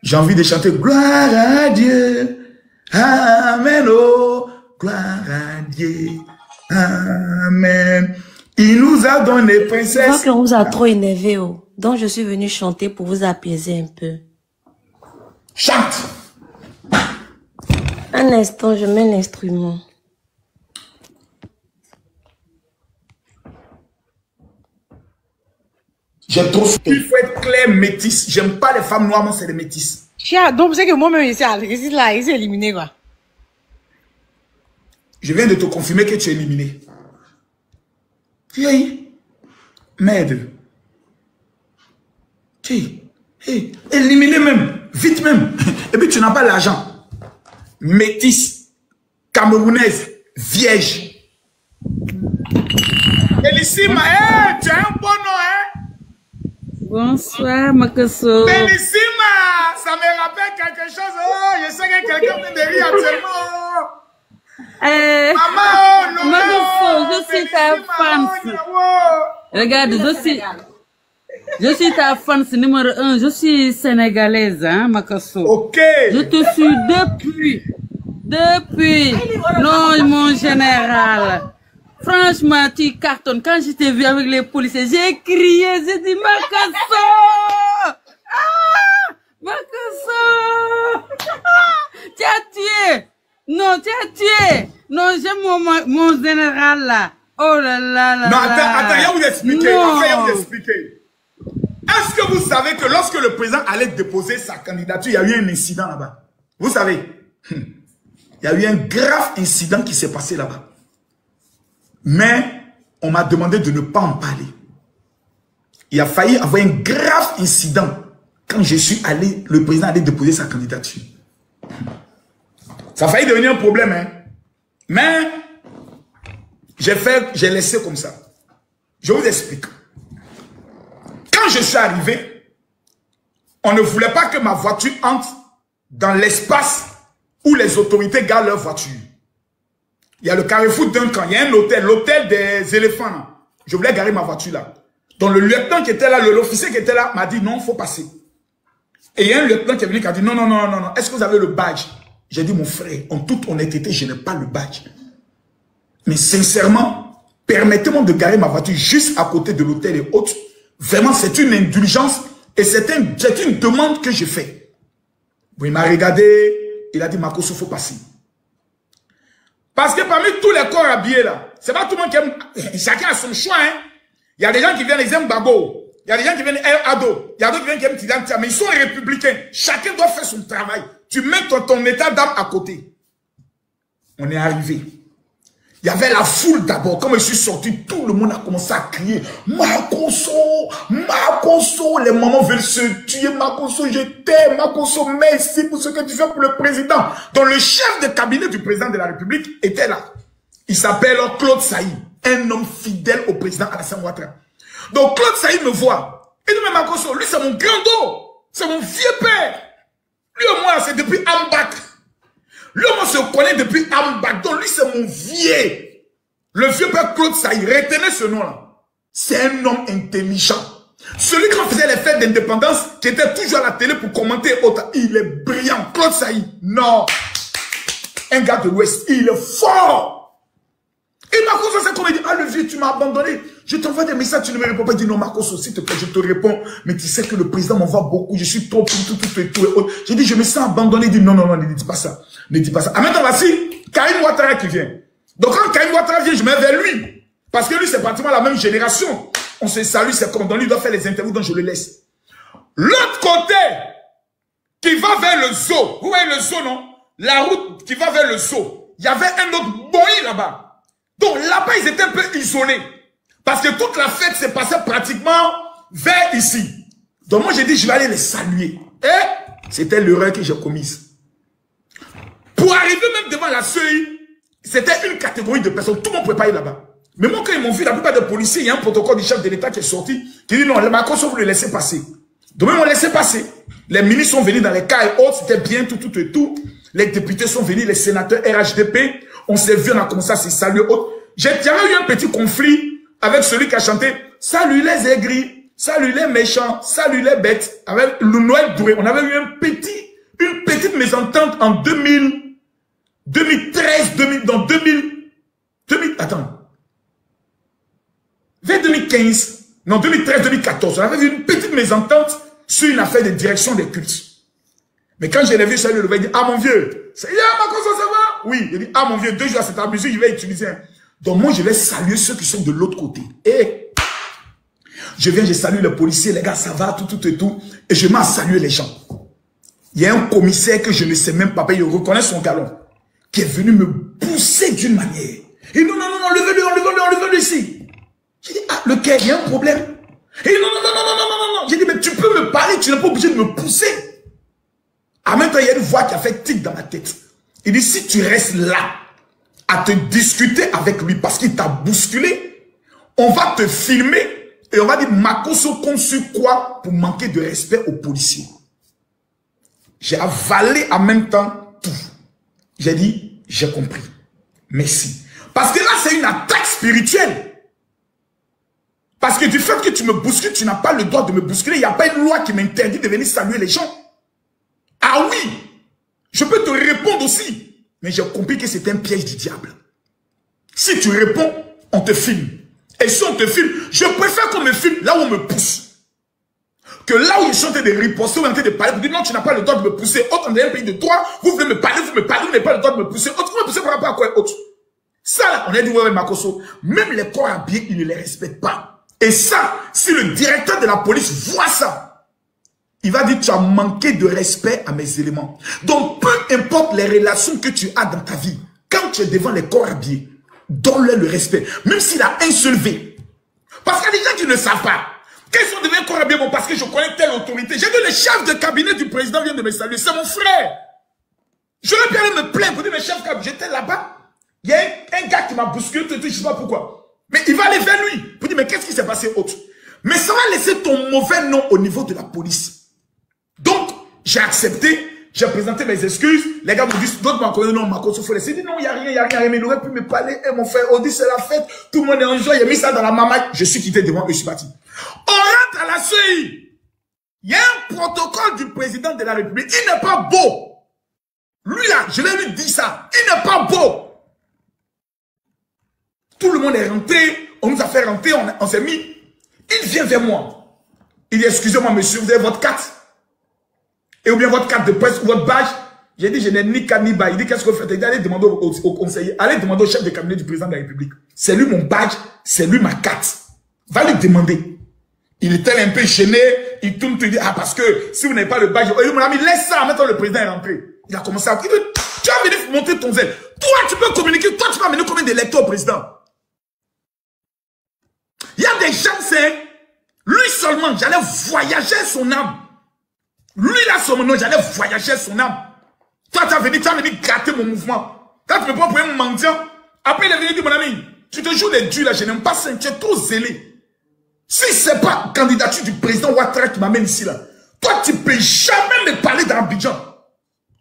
j'ai envie de chanter gloire à Dieu. Amen. Oh, Gloire à Dieu. Amen. Il nous a donné princesse. Je vois qu'on vous a trop énervé, oh. Donc je suis venu chanter pour vous apaiser un peu. Chante. Un instant, je mets l'instrument. J'ai trop souffert. Il faut être clair, métisse. J'aime pas les femmes noires, moi c'est les métisses. Chia, donc c'est que moi-même ici là, il s'est éliminé quoi. Je viens de te confirmer que tu es éliminé. Hey, merde. Hey, éliminé même, vite même. Et puis tu n'as pas l'argent. Métisse, camerounaise, vierge. Bellissima, hey, tu as un bon nom, hein? Bonsoir, Makasso. Bellissima, ça me rappelle quelque chose. Oh, je sais que quelqu'un fait des rires actuellement. Maman, Makasso, je suis ta fan. Regarde, je suis ta fan numéro 1. Je suis sénégalaise, hein, Makasso. Ok. Je te suis depuis. Non, mon général. Franchement, tu cartonnes. Quand je t'ai vu avec les policiers, j'ai crié, j'ai dit Makasso! Ah! Makasso! Tu as tué! Non, tu as tué! Non, j'aime mon général là. Oh là là là. Non, attends, il y a vous expliquer. Est-ce que vous savez que lorsque le président allait déposer sa candidature, il y a eu un incident là-bas? Vous savez? Il y a eu un grave incident qui s'est passé là-bas. Mais on m'a demandé de ne pas en parler. Il a failli avoir un grave incident quand je suis allé, le président allait déposer sa candidature. Ça a failli devenir un problème, hein. Mais j'ai laissé comme ça. Je vous explique. Quand je suis arrivé, on ne voulait pas que ma voiture entre dans l'espace où les autorités gardent leur voiture. Il y a le carrefour d'un camp, il y a un hôtel, l'hôtel des éléphants. Là. Je voulais garer ma voiture là. Donc le lieutenant qui était là, l'officier qui était là, m'a dit non, il faut passer. Et il y a un lieutenant qui est venu qui a dit non, est-ce que vous avez le badge? J'ai dit mon frère, en toute honnêteté, je n'ai pas le badge. Mais sincèrement, permettez-moi de garer ma voiture juste à côté de l'hôtel et autres. Vraiment, c'est une indulgence et c'est une demande que j'ai faite. Bon, il m'a regardé, il a dit Makasso, il faut passer. Parce que parmi tous les corps habillés là, c'est pas tout le monde qui aime, chacun a son choix, hein. Il y a des gens qui viennent, ils aiment Babo. Il y a des gens qui viennent Ado. Il y a d'autres qui viennent qui aiment Tidantia. Mais ils sont républicains. Chacun doit faire son travail. Tu mets ton état d'âme à côté. On est arrivé. Il y avait la foule d'abord. Quand je suis sorti, tout le monde a commencé à crier. Makasso, Makasso. Les mamans veulent se tuer. Makasso, je t'aime. Makasso, merci pour ce que tu fais pour le président. Donc le chef de cabinet du président de la République était là. Il s'appelle Claude Saïd. Un homme fidèle au président Alassane Ouattara. Donc Claude Saïd me voit. Il dit, mais Makasso, lui c'est mon grand dos. C'est mon vieux père. Lui et moi, c'est depuis Ambak. Lui, on se connaît depuis Ambak. Donc, lui, c'est mon vieux. Le vieux père Claude Saïd. Retenez ce nom-là. C'est un homme intelligent. Celui qui faisait les fêtes d'indépendance, qui était toujours à la télé pour commenter autre. Il est brillant. Claude Saïd. Non. Un gars de l'Ouest. Il est fort. Et Makasso, c'est comme il dit, ah, le vieux, tu m'as abandonné. Je t'envoie des messages, tu ne me réponds pas. Il dit, non, Makasso, s'il te plaît, je te réponds. Mais tu sais que le président m'envoie beaucoup. Je suis trop, tout et autres. J'ai dit, je me sens abandonné. Il dit, non, ne dis pas ça. Ne dis pas ça. Ah, maintenant, voici Karim Ouattara qui vient. Donc, quand Karim Ouattara vient, je me mets vers lui. Parce que lui, c'est pratiquement la même génération. On se salue, c'est comme dans lui, il doit faire les interviews, donc je le laisse. L'autre côté, qui va vers le zoo. Vous voyez le zoo, non? La route qui va vers le zoo. Il y avait un autre boy là-bas. Donc, là-bas, ils étaient un peu isolés. Parce que toute la fête s'est passée pratiquement vers ici. Donc, moi, j'ai dit, je vais aller les saluer. Et c'était l'erreur que j'ai commise. Pour arriver même devant la seuil, c'était une catégorie de personnes. Tout le monde ne pouvait pas ir là-bas. Mais moi, quand ils m'ont vu, la plupart des policiers, il y a un protocole du chef de l'État qui est sorti, qui dit non, les Makasso, vous le laissez passer. Donc, ils m'ont laissé passer. Les ministres sont venus dans les cas et autres, c'était bien, tout. Les députés sont venus, les sénateurs RHDP. On s'est vu, on a commencé à se saluer. Il y avait eu un petit conflit avec celui qui a chanté « Salut les aigris, salut les méchants, salut les bêtes » avec le Noël Douré. On avait eu une petite mésentente en 2000. 2013, 2000, attends. Vers 2015, non, 2013, 2014, on avait vu une petite mésentente sur une affaire de direction des cultes. Mais quand je l'ai vu, je lui ai dit, ah mon vieux, ça va? Oui, il dit, ah mon vieux, 2 jours à cette mesure, je vais utiliser. Donc moi, je vais saluer ceux qui sont de l'autre côté. Et je viens, je salue les policiers, les gars, ça va, tout et tout. Et je m'en salue les gens. Il y a un commissaire que je ne sais même pas, il reconnaît son galon, qui est venu me pousser d'une manière. Et non, enlevez-le ici. J'ai dit, ah, lequel, il y a un problème. Et non. J'ai dit, mais tu peux me parler, tu n'es pas obligé de me pousser. En même temps, il y a une voix qui a fait tic dans ma tête. Il dit, si tu restes là, à te discuter avec lui, parce qu'il t'a bousculé, on va te filmer, et on va dire, Makosso conçu quoi pour manquer de respect aux policiers. J'ai avalé en même temps tout. J'ai dit, j'ai compris. Merci. Parce que là, c'est une attaque spirituelle. Parce que du fait que tu me bouscules, tu n'as pas le droit de me bousculer. Il n'y a pas une loi qui m'interdit de venir saluer les gens. Ah oui, je peux te répondre aussi. Mais j'ai compris que c'est un piège du diable. Si tu réponds, on te filme. Et si on te filme, je préfère qu'on me filme là où on me pousse. Que là où ils sont en train de riposter, ou en train de parler, vous dites non, tu n'as pas le droit de me pousser. Autre, on est un pays de droit, vous voulez me parler, vous n'avez pas le droit de me pousser. Autre, vous me poussez par rapport à quoi autre. Ça là, on a dit, ouais, Makosso, même les corps habillés, ils ne les respectent pas. Et ça, si le directeur de la police voit ça, il va dire, tu as manqué de respect à mes éléments. Donc, peu importe les relations que tu as dans ta vie, quand tu es devant les corps habillés, donne-leur le respect. Même s'il a un seul V. Parce qu'il y a des gens qui ne savent pas. Qu'ils sont devenus corps habillés, bon, parce que je connais telle autorité. J'ai dit, le chef de cabinet du président vient de me saluer. C'est mon frère. J'aurais pu aller me plaindre pour dire, mais chef de cabinet, j'étais là-bas. Il y a un gars qui m'a bousculé, je ne sais pas pourquoi. Mais il va aller vers lui pour dire, mais qu'est-ce qui s'est passé autre? Mais ça va laisser ton mauvais nom au niveau de la police. Donc, j'ai accepté, j'ai présenté mes excuses. Les gars me disent, d'autres m'ont connu, non, Makosso, il faut laisser. Il dit, non, il n'y a rien, mais il aurait pu me parler. Et mon frère, on dit, c'est la fête, tout le monde est en joie, il a mis ça dans la mamaille. Je suis quitté devant eux, je suis parti. On rentre à la CEI. Il y a un protocole du président de la République. Il n'est pas beau. Lui là, je vais lui dire ça. Il n'est pas beau. Tout le monde est rentré, on nous a fait rentrer, on s'est mis. Il vient vers moi. Il dit, excusez-moi monsieur, vous avez votre carte? Et ou bien votre carte de presse ou votre badge? J'ai dit, je n'ai ni carte ni badge. Il dit, qu'est-ce que vous faites? Il dit, allez demander au conseiller, allez demander au chef de cabinet du président de la République. C'est lui mon badge, c'est lui ma carte. Va lui demander. Il était un peu gêné, il tourne, il dit, ah parce que si vous n'avez pas le badge, oh, mon ami, laisse ça, maintenant le président est rentré. Il a commencé à dire, tu vas venir monter ton zèle. Toi, tu peux communiquer, toi, tu vas amener combien d'électeurs au président? Il y a des gens, c'est lui seulement, j'allais voyager son âme. Lui là, son nom, j'allais voyager son âme. Toi, tu as venu gratter mon mouvement. Quand tu me prends pour un mendiant, après il est venu dire, mon ami, tu te joues les dieux là, je n'aime pas ça, tu es trop zélé. Si c'est pas candidature du président Ouattara qui m'amène ici là, toi, tu peux jamais me parler d'Abidjan.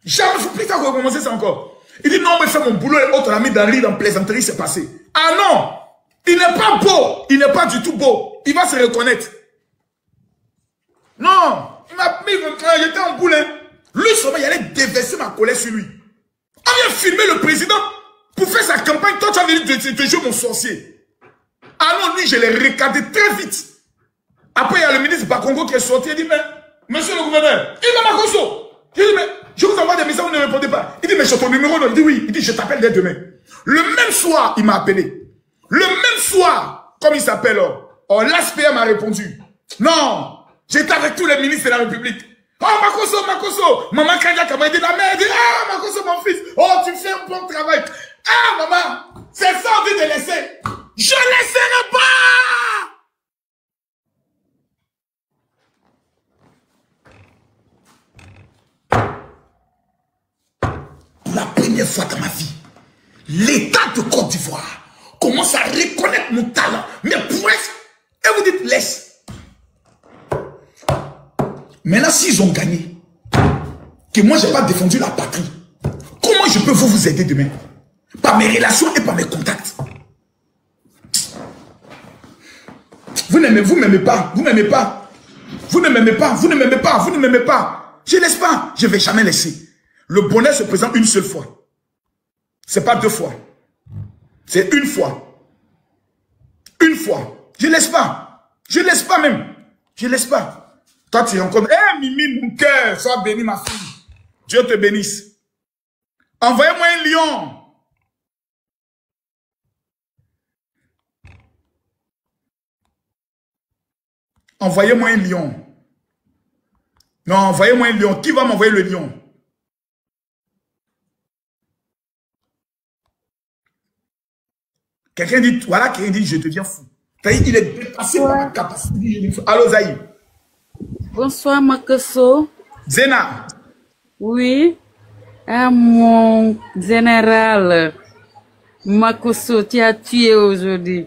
Jamais, je ne peux pas recommencer ça encore. Il dit, non, mais fais mon boulot et autre ami dans rire, dans plaisanterie, c'est passé. Ah non! Il n'est pas beau. Il n'est pas du tout beau. Il va se reconnaître. Non. Il m'a mis, j'étais en boule. Hein. Lui, seulement, il allait déverser ma colère sur lui. On vient filmer le président pour faire sa campagne. Toi, tu as venu te jouer mon sorcier. Ah non, lui, je l'ai regardé très vite. Après, il y a le ministre Bakongo qui est sorti. Il dit, mais, monsieur le gouverneur, il m'a Makosso. Il dit, mais, je vous envoie des messages, vous ne répondez pas. Il dit, mais j'ai ton numéro. Non. Il dit, oui. Il dit, je t'appelle dès demain. Le même soir, il m'a appelé. Le même soir, comme il s'appelle, l'ASPA m'a répondu. Non, j'étais avec tous les ministres de la République. Oh, Makosso, maman Kadiaka m'a dit la mère, dit, ah, Makosso, mon fils, oh, tu fais un bon travail. Ah, maman, c'est ça, on dit de laisser. Je ne laisserai pas. Pour la première fois dans ma vie, l'État de Côte d'Ivoire commence à reconnaître mon talent, mes prouesses, et vous dites laisse. Maintenant, s'ils ont gagné, que moi je n'ai pas défendu la patrie, comment je peux vous aider demain? Par mes relations et par mes contacts. Vous ne m'aimez pas, vous n'aimez pas. Vous ne m'aimez pas, vous ne m'aimez pas, vous ne m'aimez pas. Je ne laisse pas, je ne vais jamais laisser. Le bonheur se présente une seule fois. C'est pas 2 fois. C'est 1 fois. 1 fois. Je laisse pas. Je laisse pas même. Je laisse pas. Toi, tu rencontres. Eh, Mimi, mon cœur, sois béni, ma fille. Dieu te bénisse. Envoyez-moi un lion. Envoyez-moi un lion. Non, envoyez-moi un lion. Qui va m'envoyer le lion? Quelqu'un dit, voilà, quelqu'un dit, je deviens fou. Il est dépassé par ma capacité. Allô, Zaï. Bonsoir, Makosso. Zena. Oui. Ah, mon général. Makosso, tu as tué aujourd'hui.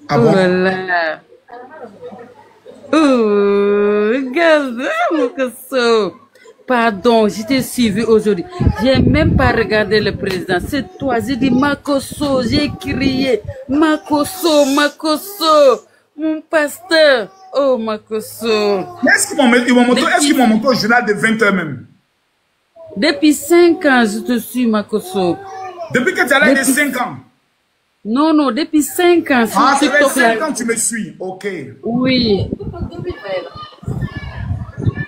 Ah bon? Oh là là. Oh, regarde, Makosso. Pardon, je t'ai suivi aujourd'hui. J'ai même pas regardé le président. C'est toi, j'ai dit Makosso, j'ai crié Makosso, Makosso, mon pasteur. Oh, Makosso. Est-ce qu'ils m'ont monté au journal de 20h même? Depuis 5 ans, je te suis, Makosso. Depuis que tu as l'âge de 5 ans? Non, non, depuis 5 ans. Ah, ça fait 5 ans que tu me suis. Ok. Oui.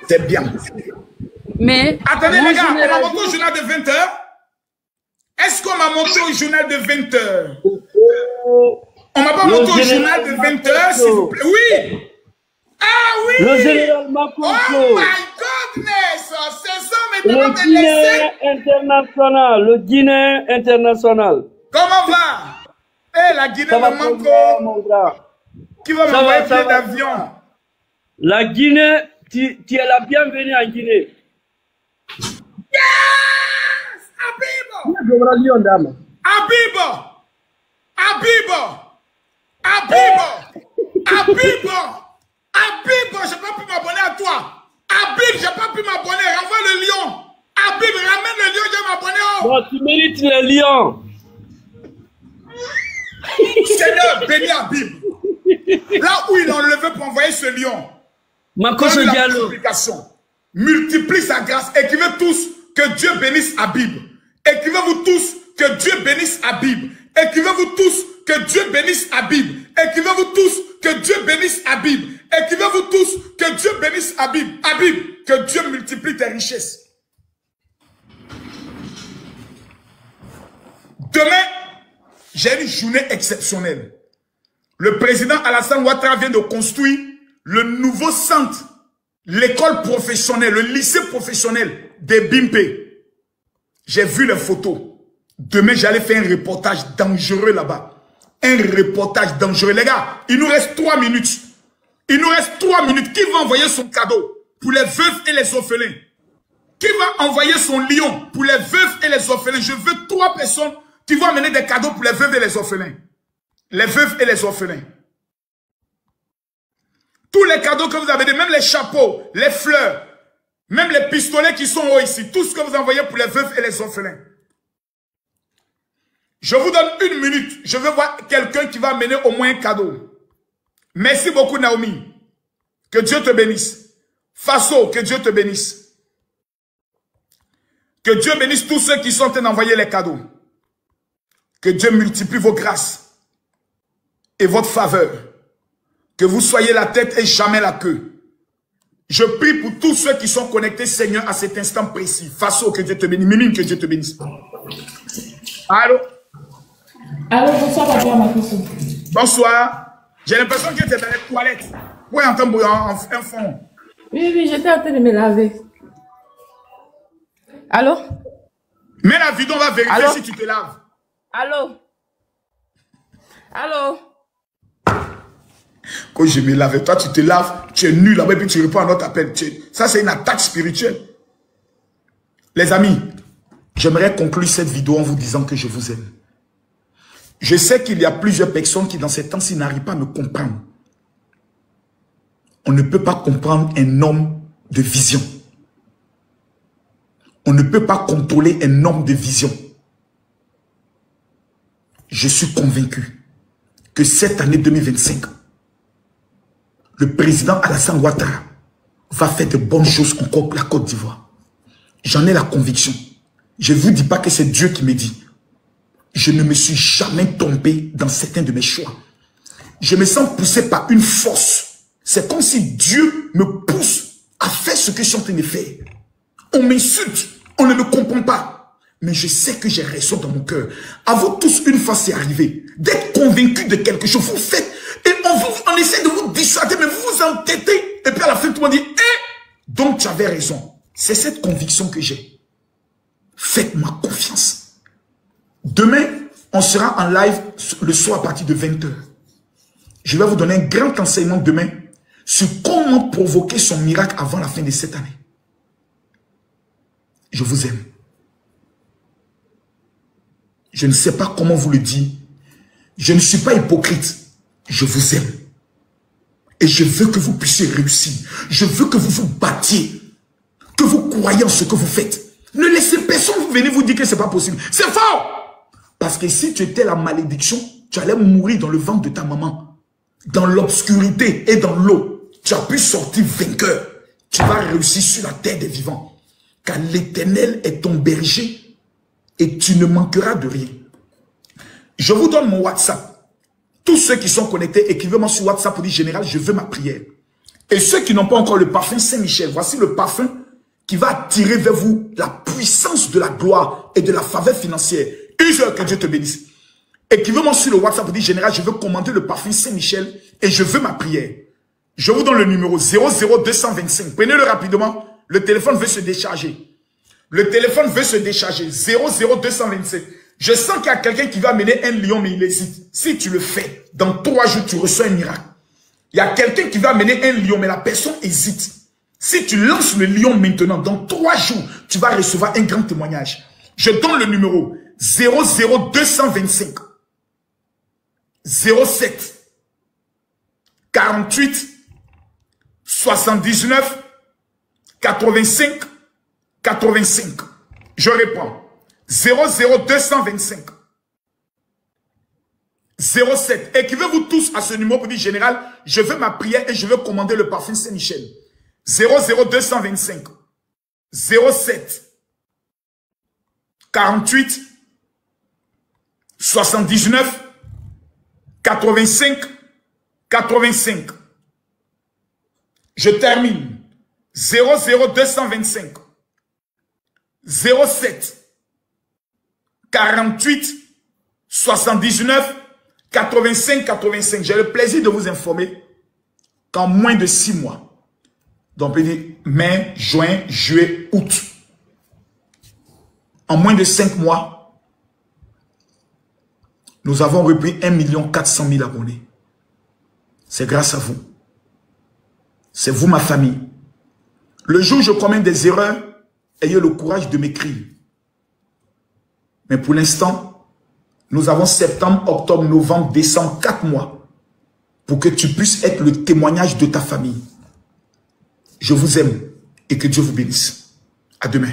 C'est bien. Mais... Attendez les gars, on m'a monté au journal de 20h? Est-ce qu'on m'a monté au journal de 20h? On m'a pas monté au journal de 20h, s'il vous plaît? Oui! Ah oui! Le général Makosso. Oh my goodness! Ce sont mes Le Guinéen international. Le Guinéen international. Comment va? Eh, la Guinée me manque. Mon gars. Qui va m'envoyer plein d'avions? La Guinée, tu es la bienvenue en Guinée. Yes! Abibo! Abibo! Abib, j'ai pas pu m'abonner à toi. Abib, j'ai pas pu m'abonner. Renvoie le lion. Abib, ramène le lion, je vais m'abonner. Bon, tu mérites le lion. Seigneur, bénis Abib. Là où il a enlevé pour envoyer ce lion. Makosso Diallo. Multiplie sa grâce. Écrivez tous que Dieu bénisse Abib. Écrivez-vous tous que Dieu bénisse Abib. Écrivez-vous tous que Dieu bénisse Abib. Écrivez-vous tous que Dieu bénisse Abib. Écrivez-vous tous que Dieu bénisse Abib. Abib, que Dieu multiplie tes richesses. Demain, j'ai une journée exceptionnelle. Le président Alassane Ouattara vient de construire le nouveau centre, l'école professionnelle, le lycée professionnel de Bimpe. J'ai vu les photos. Demain, j'allais faire un reportage dangereux là-bas. Un reportage dangereux. Les gars, il nous reste 3 minutes. Il nous reste 3 minutes. Qui va envoyer son cadeau pour les veuves et les orphelins? Qui va envoyer son lion pour les veuves et les orphelins? Je veux 3 personnes qui vont amener des cadeaux pour les veuves et les orphelins. Les veuves et les orphelins. Tous les cadeaux que vous avez, même les chapeaux, les fleurs, même les pistolets qui sont hauts ici, tout ce que vous envoyez pour les veuves et les orphelins. Je vous donne 1 minute. Je veux voir quelqu'un qui va amener au moins un cadeau. Merci beaucoup, Naomi. Que Dieu te bénisse. Faso, que Dieu te bénisse. Que Dieu bénisse tous ceux qui sont en train d'envoyer les cadeaux. Que Dieu multiplie vos grâces et votre faveur. Que vous soyez la tête et jamais la queue. Je prie pour tous ceux qui sont connectés, Seigneur, à cet instant précis. Faso, que Dieu te bénisse. Mimine, que Dieu te bénisse. Allô? Allô, bonsoir, Papa Makosso. Bonsoir. J'ai l'impression que tu es dans les toilettes. Oui, en un fond. Oui, j'étais en train de me laver. Allô? Mais la vidéo, on va vérifier si tu te laves. Allô? Allô? Quand je me lave, toi, tu te laves, tu es nu là-bas et puis tu réponds à notre appel. Ça, c'est une attaque spirituelle. Les amis, j'aimerais conclure cette vidéo en vous disant que je vous aime. Je sais qu'il y a plusieurs personnes qui, dans ces temps-ci, n'arrivent pas à me comprendre. On ne peut pas comprendre un homme de vision. On ne peut pas contrôler un homme de vision. Je suis convaincu que cette année 2025, le président Alassane Ouattara va faire de bonnes choses encore pour la Côte d'Ivoire. J'en ai la conviction. Je ne vous dis pas que c'est Dieu qui me dit. je ne me suis jamais trompé dans certains de mes choix. Je me sens poussé par une force. C'est comme si Dieu me pousse à faire ce que je suis en train de faire. On m'insulte, on ne me comprend pas. Mais je sais que j'ai raison dans mon cœur. À vous tous, une fois c'est arrivé, d'être convaincu de quelque chose, vous faites, et on essaie de vous dissuader, mais vous vous entêtez. Et puis à la fin, tout le monde dit, donc tu avais raison. C'est cette conviction que j'ai. Faites-moi confiance. Demain, on sera en live le soir à partir de 20h. Je vais vous donner un grand enseignement demain sur comment provoquer son miracle avant la fin de cette année. Je vous aime. Je ne sais pas comment vous le dire. Je ne suis pas hypocrite. Je vous aime. Et je veux que vous puissiez réussir. Je veux que vous vous battiez. Que vous croyez en ce que vous faites. Ne laissez personne venir vous dire que ce n'est pas possible. C'est faux. Parce que si tu étais la malédiction, tu allais mourir dans le ventre de ta maman. Dans l'obscurité et dans l'eau. Tu as pu sortir vainqueur. Tu vas réussir sur la terre des vivants. Car l'Éternel est ton berger et tu ne manqueras de rien. Je vous donne mon WhatsApp. Tous ceux qui sont connectés, écrivez-moi sur WhatsApp pour dire général, je veux ma prière. Et ceux qui n'ont pas encore le parfum Saint-Michel, voici le parfum qui va attirer vers vous la puissance de la gloire et de la faveur financière. Use-le, que Dieu te bénisse. Écrivez-moi sur le WhatsApp pour dire général, je veux commander le parfum Saint-Michel et je veux ma prière. Je vous donne le numéro 00225. Prenez-le rapidement. Le téléphone veut se décharger. Le téléphone veut se décharger. 00227. Je sens qu'il y a quelqu'un qui va amener un lion, mais il hésite. Si tu le fais, dans 3 jours, tu reçois un miracle. Il y a quelqu'un qui va amener un lion, mais la personne hésite. Si tu lances le lion maintenant, dans 3 jours, tu vas recevoir un grand témoignage. Je donne le numéro 00225 07 48 79 85 85. Je réponds. 00225 07. Écrivez-vous tous à ce numéro pour dire général, je veux ma prière et je veux commander le parfum Saint-Michel. 00225 07 48 79 85 85. Je termine. 00225 07 48 79 85 85. J'ai le plaisir de vous informer qu'en moins de 6 mois, donc on peut dire mai, juin, juillet, août, en moins de 5 mois, nous avons repris 1 400 000 abonnés. C'est grâce à vous. C'est vous, ma famille. Le jour où je commets des erreurs, ayez le courage de m'écrire. Mais pour l'instant, nous avons septembre, octobre, novembre, décembre, 4 mois pour que tu puisses être le témoignage de ta famille. Je vous aime et que Dieu vous bénisse. À demain.